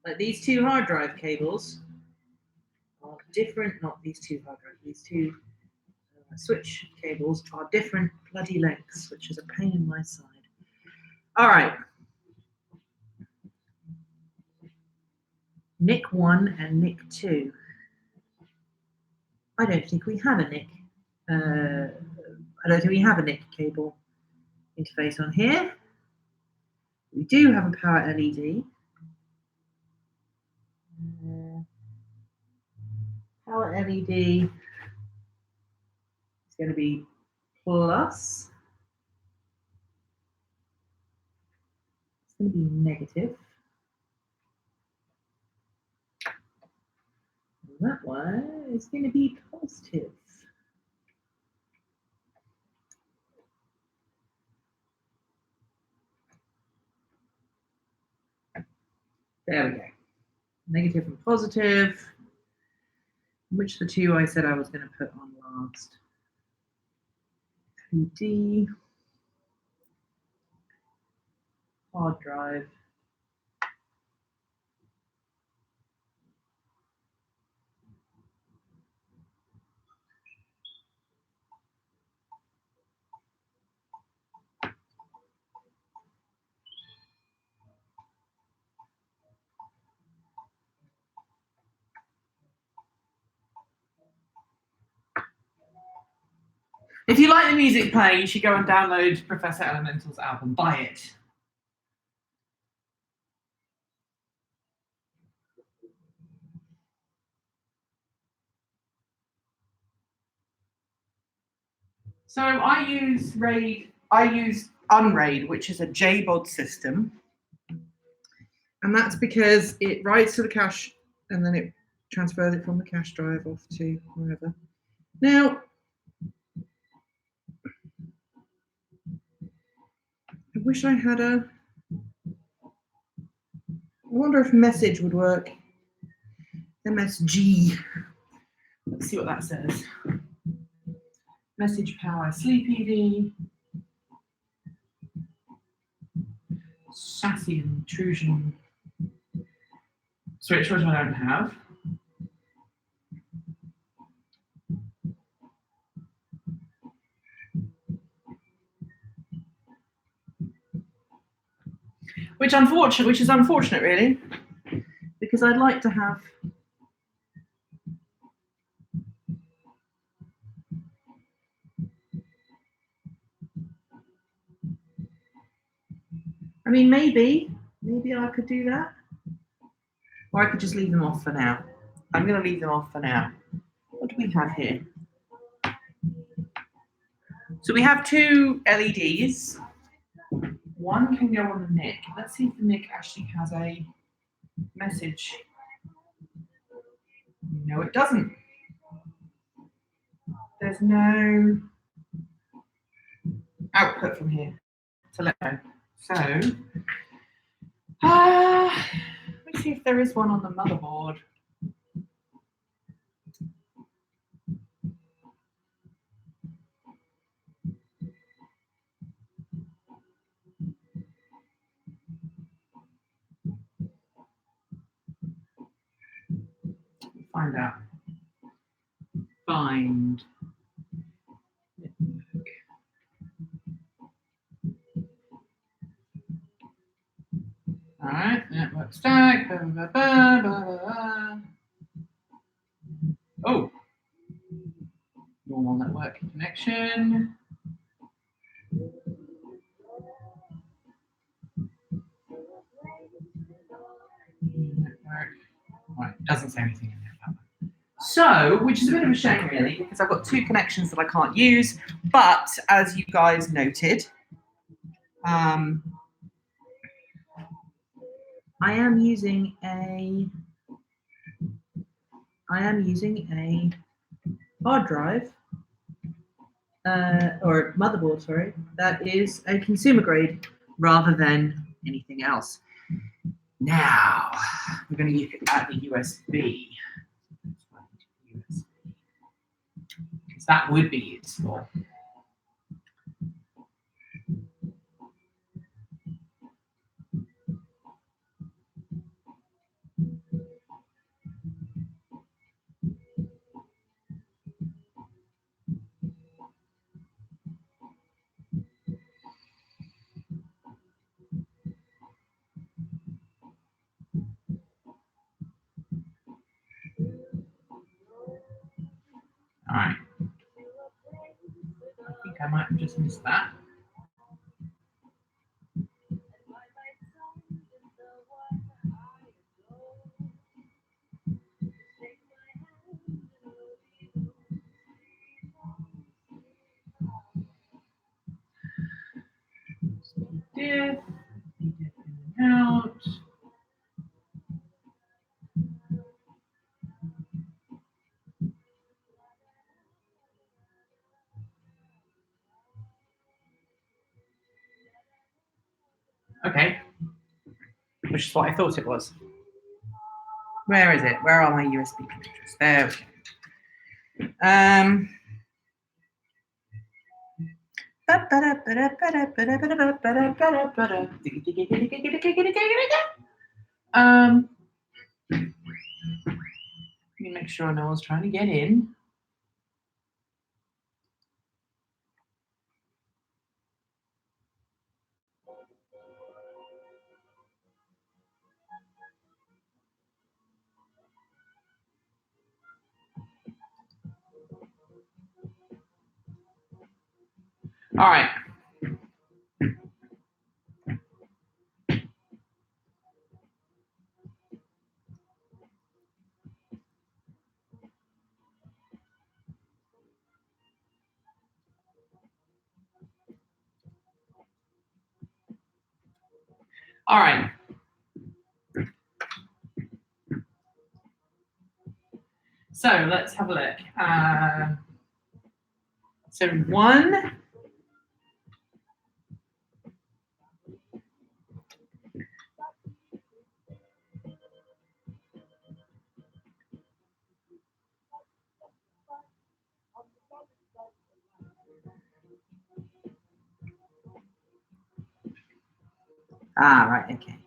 like these two hard drive cables are different, not these two hard drive, these two switch cables are different bloody lengths, which is a pain in my side. All right. NIC 1 and NIC 2. I don't think we have a NIC. I don't think we have a NIC cable interface on here. We do have a power LED. Power LED is going to be plus. It's going to be negative. And that one is going to be positive. There we go. Negative and positive. Which the two I said I was going to put on last? 3D. Hard drive. If you like the music playing, you should go and download Professor Elemental's album. Buy it. So I use Unraid, which is a JBOD system. And that's because it writes to the cache and then it transfers it from the cache drive off to wherever. Now, I wish I had I wonder if message would work. MSG. Let's see what that says. Message power sleep ED. Chassis intrusion. Switch, which I don't have. Which is unfortunate, really, because I'd like to have. I mean, maybe I could do that, or I could just leave them off for now. I'm going to leave them off for now. What do we have here? So we have two LEDs. One can go on the NIC. Let's see if the NIC actually has a message. No, it doesn't. There's no output from here to let go. So, let me see if there is one on the motherboard. Find out. Find. All right, network stack. Oh, normal network connection. Network. Right, doesn't say anything in there. So, which is a bit of a shame really, because I've got two connections that I can't use, but as you guys noted, I am using a hard drive, or motherboard, sorry, that is a consumer grade rather than anything else. Now, we're going to look at the USB. Because that would be useful. All right. I think I might have just missed that. Diff, in and out. Okay, which is what I thought it was. Where is it? Where are my USB connectors? There we go. Let me make sure no one's trying to get in. All right. All right. So let's have a look. So one. Right, okay.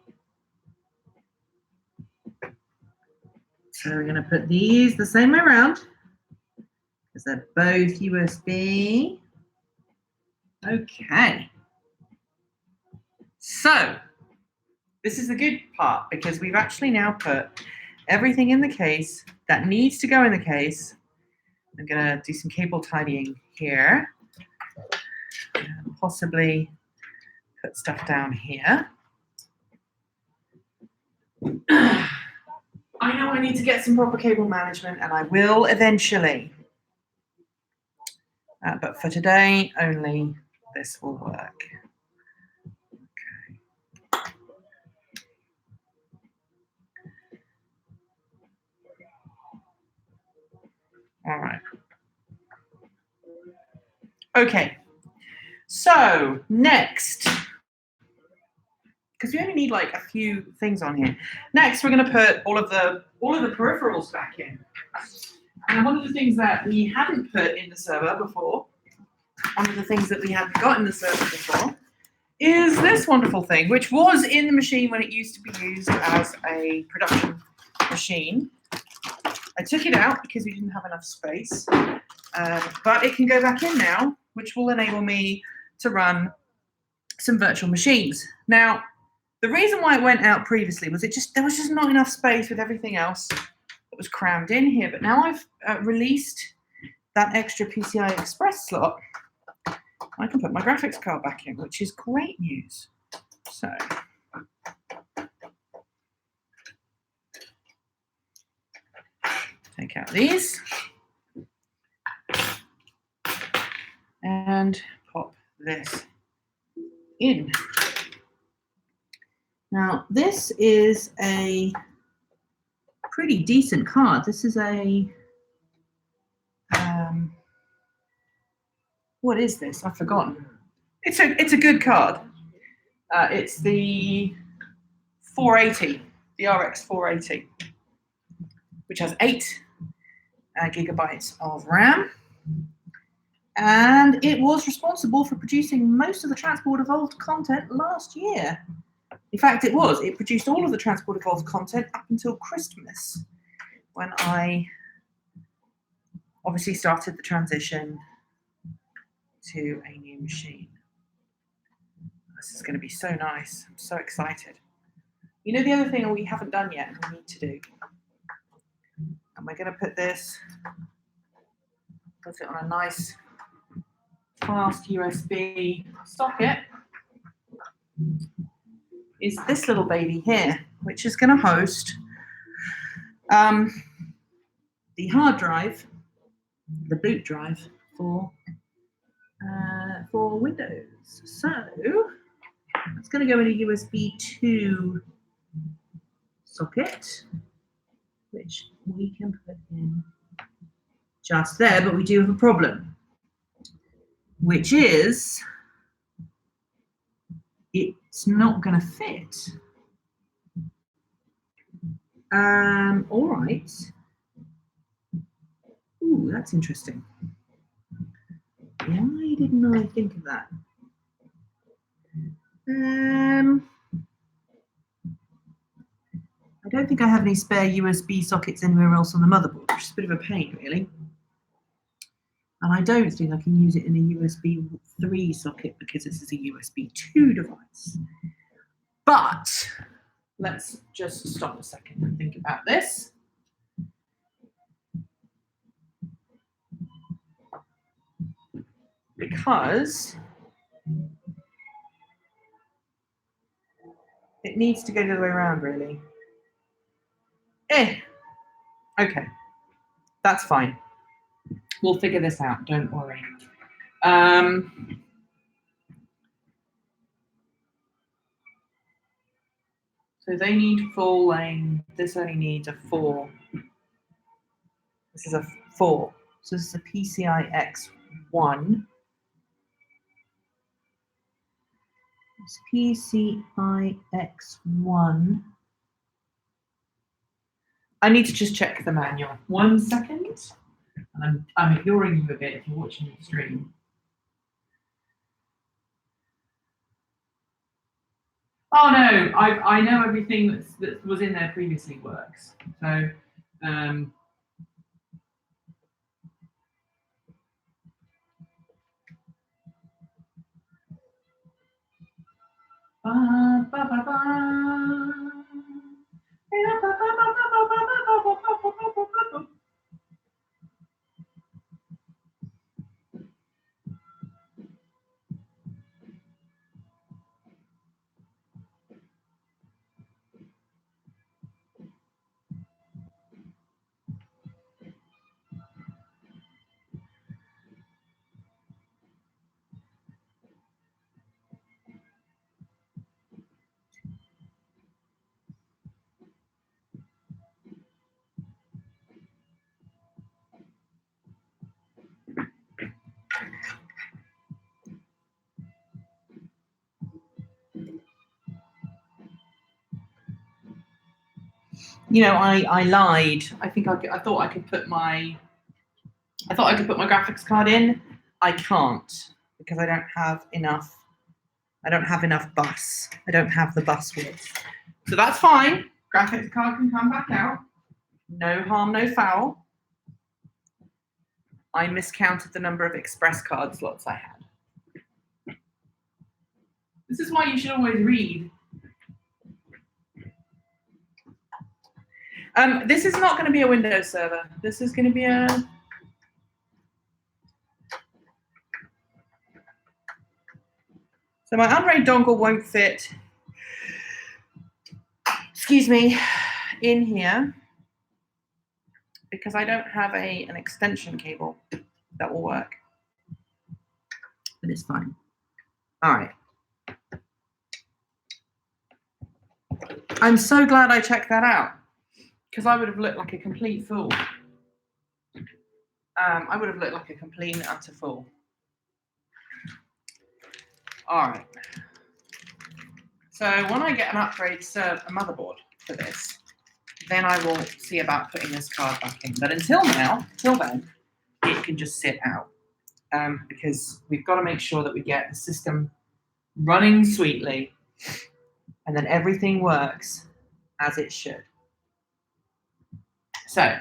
So we're going to put these the same way around because they're both USB. Okay. So this is the good part because we've actually now put everything in the case that needs to go in the case. I'm going to do some cable tidying here and possibly put stuff down here. I know I need to get some proper cable management, and I will eventually. But for today, only this will work. Okay. All right. Okay. So next, because we only need like a few things on here. Next, we're going to put all of the peripherals back in. And one of the things that we hadn't put in the server before, one of the things that we hadn't got in the server before, is this wonderful thing, which was in the machine when it used to be used as a production machine. I took it out because we didn't have enough space, but it can go back in now, which will enable me to run some virtual machines. Now, the reason why it went out previously was there was just not enough space with everything else that was crammed in here. But now I've released that extra PCI Express slot. I can put my graphics card back in, which is great news. So take out these and pop this in. Now, this is a pretty decent card. This is a, what is this? I've forgotten. It's a good card. It's the 480, the RX 480, which has 8 gigabytes of RAM. And it was responsible for producing most of the Transport Evolved content last year. In fact, it produced all of the Transport Evolved content up until Christmas, when I obviously started the transition to a new machine. This is going to be so nice. I'm so excited. You know, the other thing we haven't done yet and we need to do, and we're going to put it on a nice fast USB socket, is this little baby here, which is going to host the hard drive, the boot drive for Windows. So it's going to go in a USB 2 socket, which we can put in just there, but we do have a problem, which is it's not going to fit. All right. Ooh, that's interesting. Why didn't I think of that? I don't think I have any spare USB sockets anywhere else on the motherboard, which is a bit of a pain, really. And I don't think I can use it in a USB 3 socket because this is a USB 2 device. But let's just stop a second and think about this. Because it needs to go the other way around, really. Okay, that's fine. We'll figure this out, don't worry. So they need full lane. This only needs a 4. This is a 4. So this is a PCI X1. It's PCI X1. I need to just check the manual. 1 second. And I'm ignoring you a bit if you're watching the stream. Oh no, I know everything that was in there previously works. So you know, I lied. I thought I could put my graphics card in. I can't because I don't have enough. I don't have enough bus. I don't have the bus width. So that's fine. Graphics card can come back out. No harm, no foul. I miscounted the number of express card slots I had. This is why you should always read. This is not going to be a Windows server. This is going to be a... So my Unraid dongle won't fit, excuse me, in here because I don't have an extension cable that will work. But it's fine. All right. I'm so glad I checked that out because I would have looked like a complete fool. I would have looked like a complete and utter fool. All right. So when I get an upgrade motherboard for this, then I will see about putting this card back in. But until then, it can just sit out because we've got to make sure that we get the system running sweetly and then everything works as it should. So,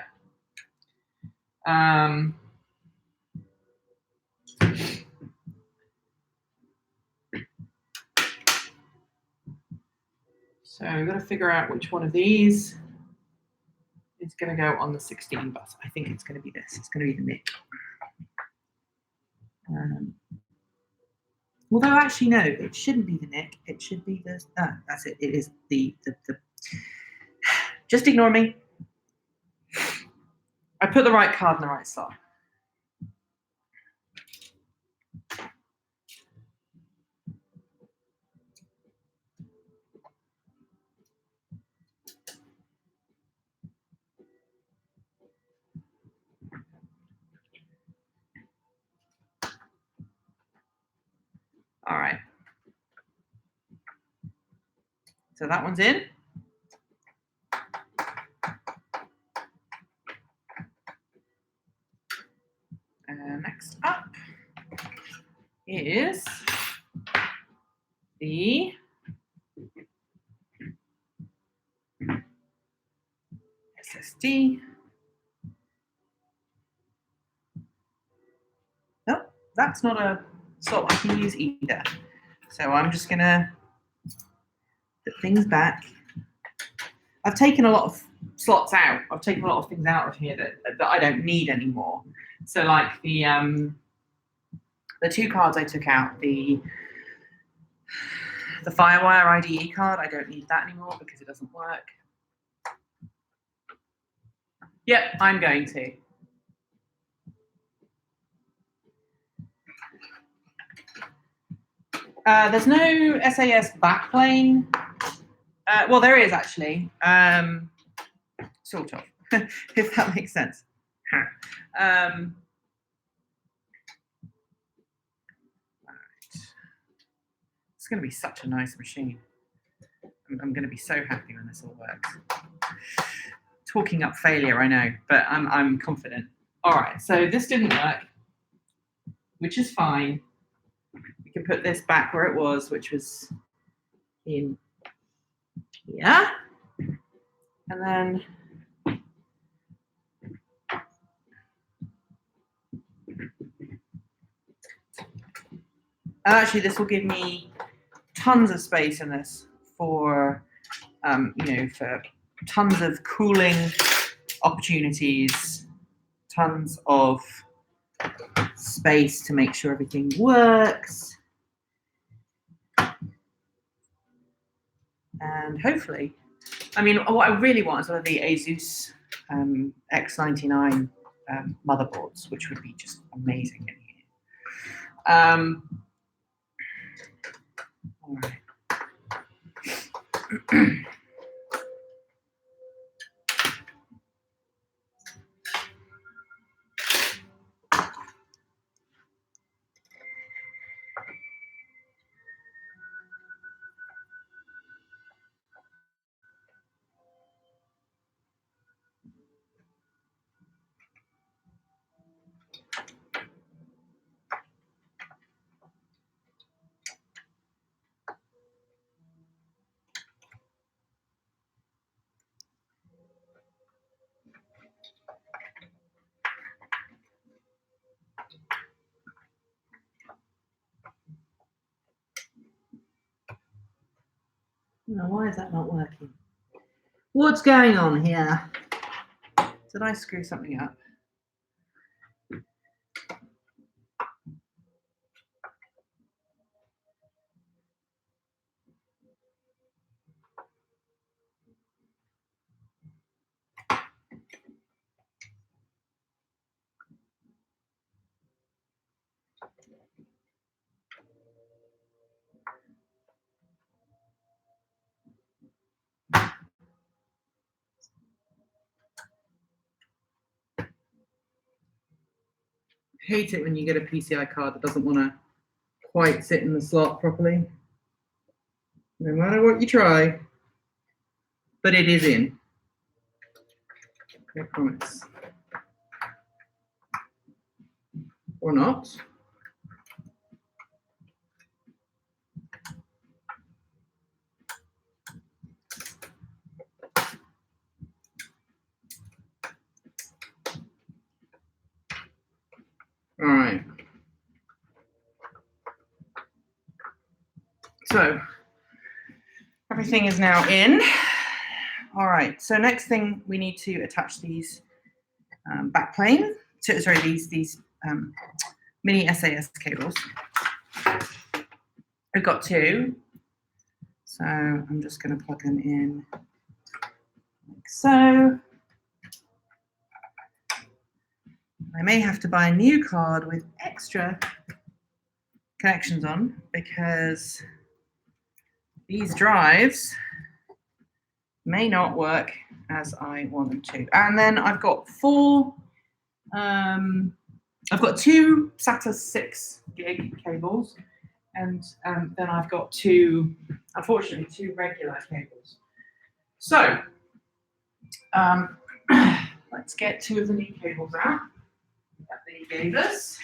we've got to figure out which one of these is going to go on the 16 bus. I think it's going to be this. It's going to be the NIC. Although actually, no, it shouldn't be the NIC. It should be this. That's it. It is the. Just ignore me. I put the right card in the right slot. All right. So that one's in. And next up is the SSD. Nope, that's not a slot I can use either. So I'm just gonna put things back. I've taken a lot of slots out. I've taken a lot of things out of here that I don't need anymore. So like the 2 cards I took out, the Firewire IDE card, I don't need that anymore because it doesn't work. Yep, I'm going to. There's no SAS backplane. Well, there is actually, sort of, if that makes sense. Right. It's going to be such a nice machine. I'm going to be so happy when this all works. Talking up failure, I know, but I'm confident. All right, so this didn't work, which is fine. We can put this back where it was, which was in here. And then actually, this will give me tons of space in this for, for tons of cooling opportunities, tons of space to make sure everything works. And hopefully, I mean, what I really want is one of the Asus X99 motherboards, which would be just amazing in here. All right. Now, why is that not working? What's going on here? Did I screw something up? Hate it when you get a PCI card that doesn't want to quite sit in the slot properly. No matter what you try, but it is in. I promise. Or not. All right. So everything is now in. All right. So next thing, we need to attach these backplane. Sorry, these mini SAS cables. I've got two. So I'm just going to plug them in like so. I may have to buy a new card with extra connections on because these drives may not work as I want them to. And then I've got I've got two SATA 6 gig cables, and then I've got unfortunately, two regular cables. So let's get two of the new cables out that they gave us.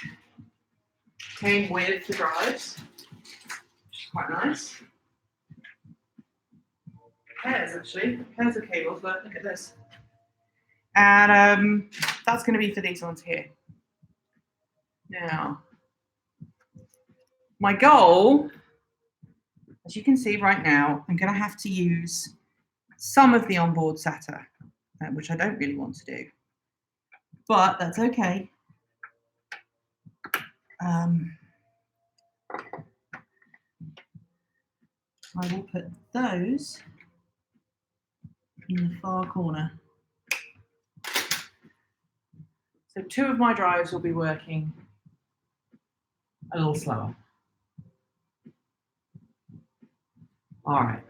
Came with the drives, which is quite nice. Pairs of cables, but look at this. And that's going to be for these ones here. Now, my goal, as you can see right now, I'm going to have to use some of the onboard SATA, which I don't really want to do, but that's okay. I will put those in the far corner. So two of my drives will be working a little slower. All right.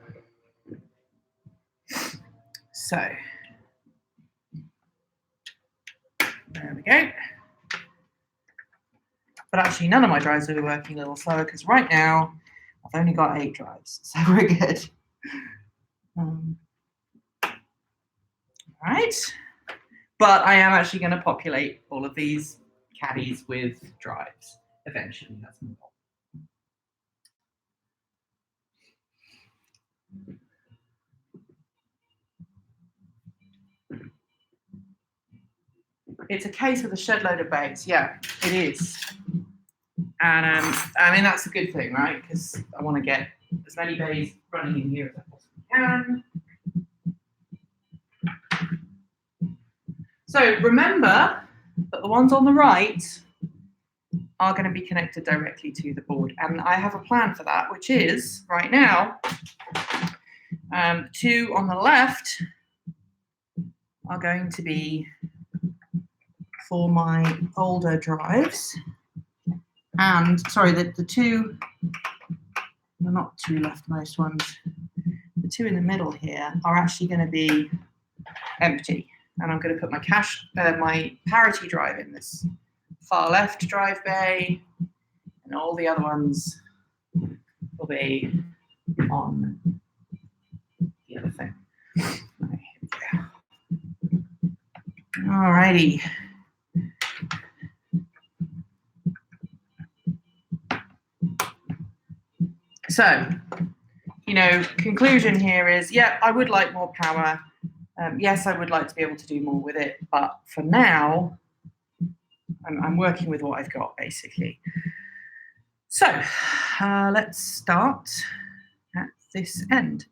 So there we go. But actually, none of my drives will be working a little slower because right now I've only got 8 drives, so we're good. All right. But I am actually going to populate all of these caddies with drives eventually. That's my goal. It's a case with a shed load of bays. Yeah, it is. And I mean, that's a good thing, right? Because I want to get as many bays running in here as I possibly can. So remember that the ones on the right are going to be connected directly to the board. And I have a plan for that, which is right now, two on the left are going to be for my older drives. And sorry, the two, well, not two leftmost ones, the two in the middle here are actually going to be empty. And I'm going to put my my parity drive in this far left drive bay, and all the other ones will be on the other thing. All righty. So, conclusion here is, yeah, I would like more power. Yes, I would like to be able to do more with it, but for now, I'm working with what I've got, basically. So, let's start at this end.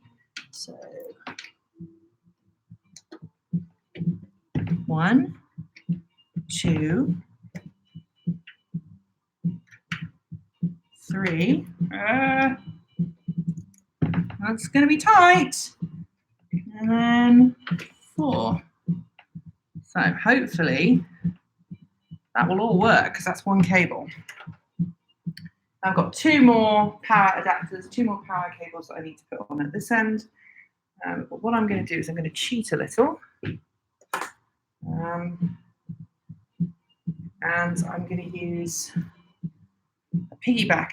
So 1, 2, 3. That's going to be tight. And then 4. So hopefully that will all work because that's one cable. I've got 2 more power adapters, 2 more power cables that I need to put on at this end. But what I'm going to do is I'm going to cheat a little. And I'm going to use a piggyback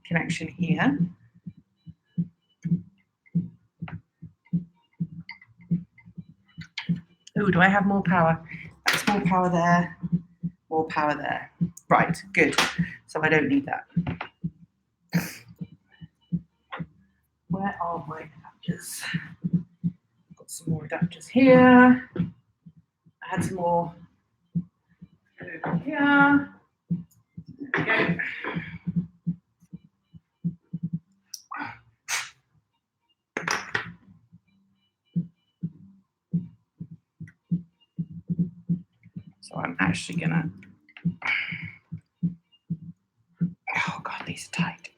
connection here. Oh, do I have more power? That's more power there, more power there. Right, good. So I don't need that. Where are my adapters? Got some more adapters here. I had some more over here. There we go. So I'm actually gonna, oh God, these are tight.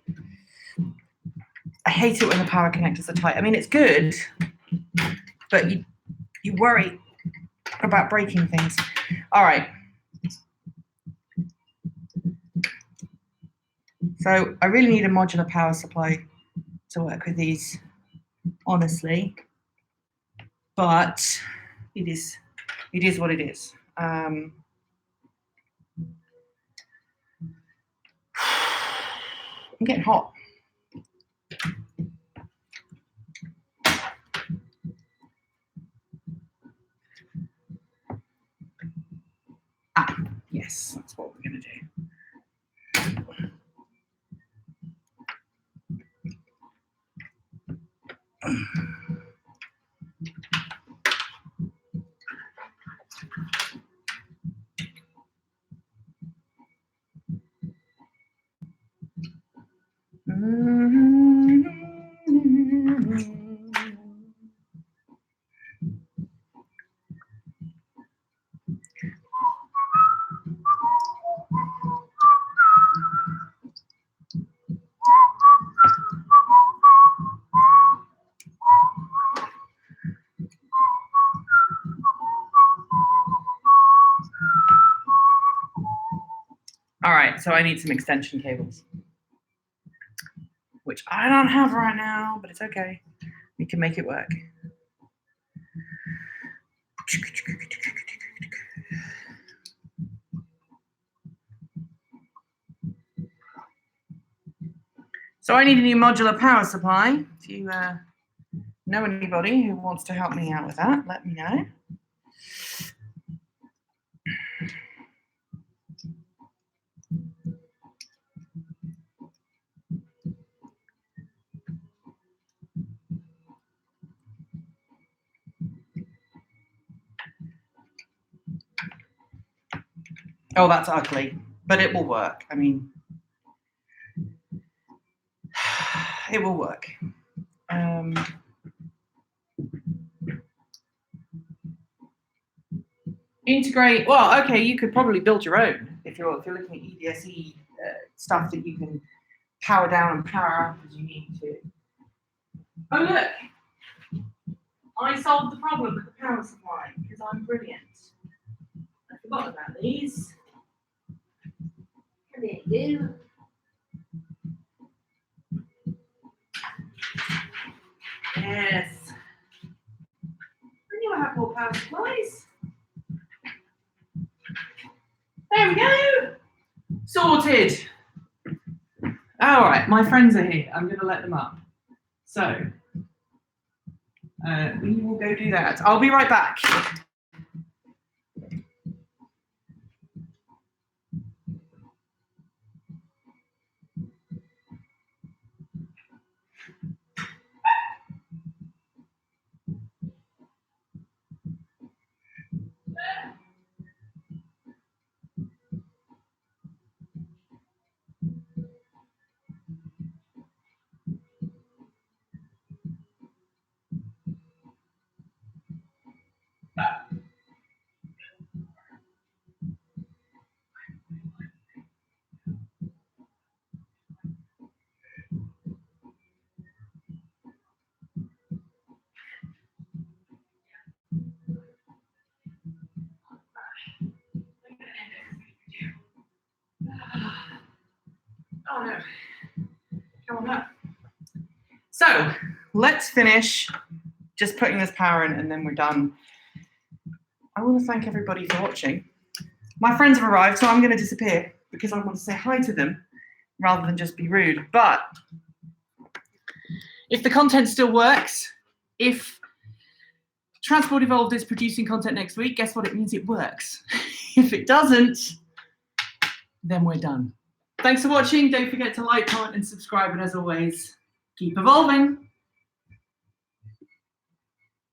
I hate it when the power connectors are tight. I mean, it's good, but you worry about breaking things. All right. So I really need a modular power supply to work with these, honestly. But it is what it is. I'm getting hot. Ah, yes, that's what we're going to do. All right, so I need some extension cables, which I don't have right now, but it's okay. We can make it work. So I need a new modular power supply. If you know anybody who wants to help me out with that, let me know. Oh, that's ugly, but it will work. I mean, it will work. Integrate. Well, okay, you could probably build your own if you're looking at EDSE stuff that you can power down and power up as you need to. Oh look, I solved the problem with the power supply because I'm brilliant. I forgot about these. There you go. Yes. I knew I had more power supplies. There we go. Sorted. All right, my friends are here. I'm going to let them up. So we will go do that. I'll be right back. Oh no. Come on up. So let's finish just putting this power in and then we're done. I want to thank everybody for watching. My friends have arrived, so I'm going to disappear because I want to say hi to them rather than just be rude. But if the content still works, if Transport Evolved is producing content next week, guess what? It means it works. If it doesn't, then we're done. Thanks for watching. Don't forget to like, comment, and subscribe. And as always, keep evolving.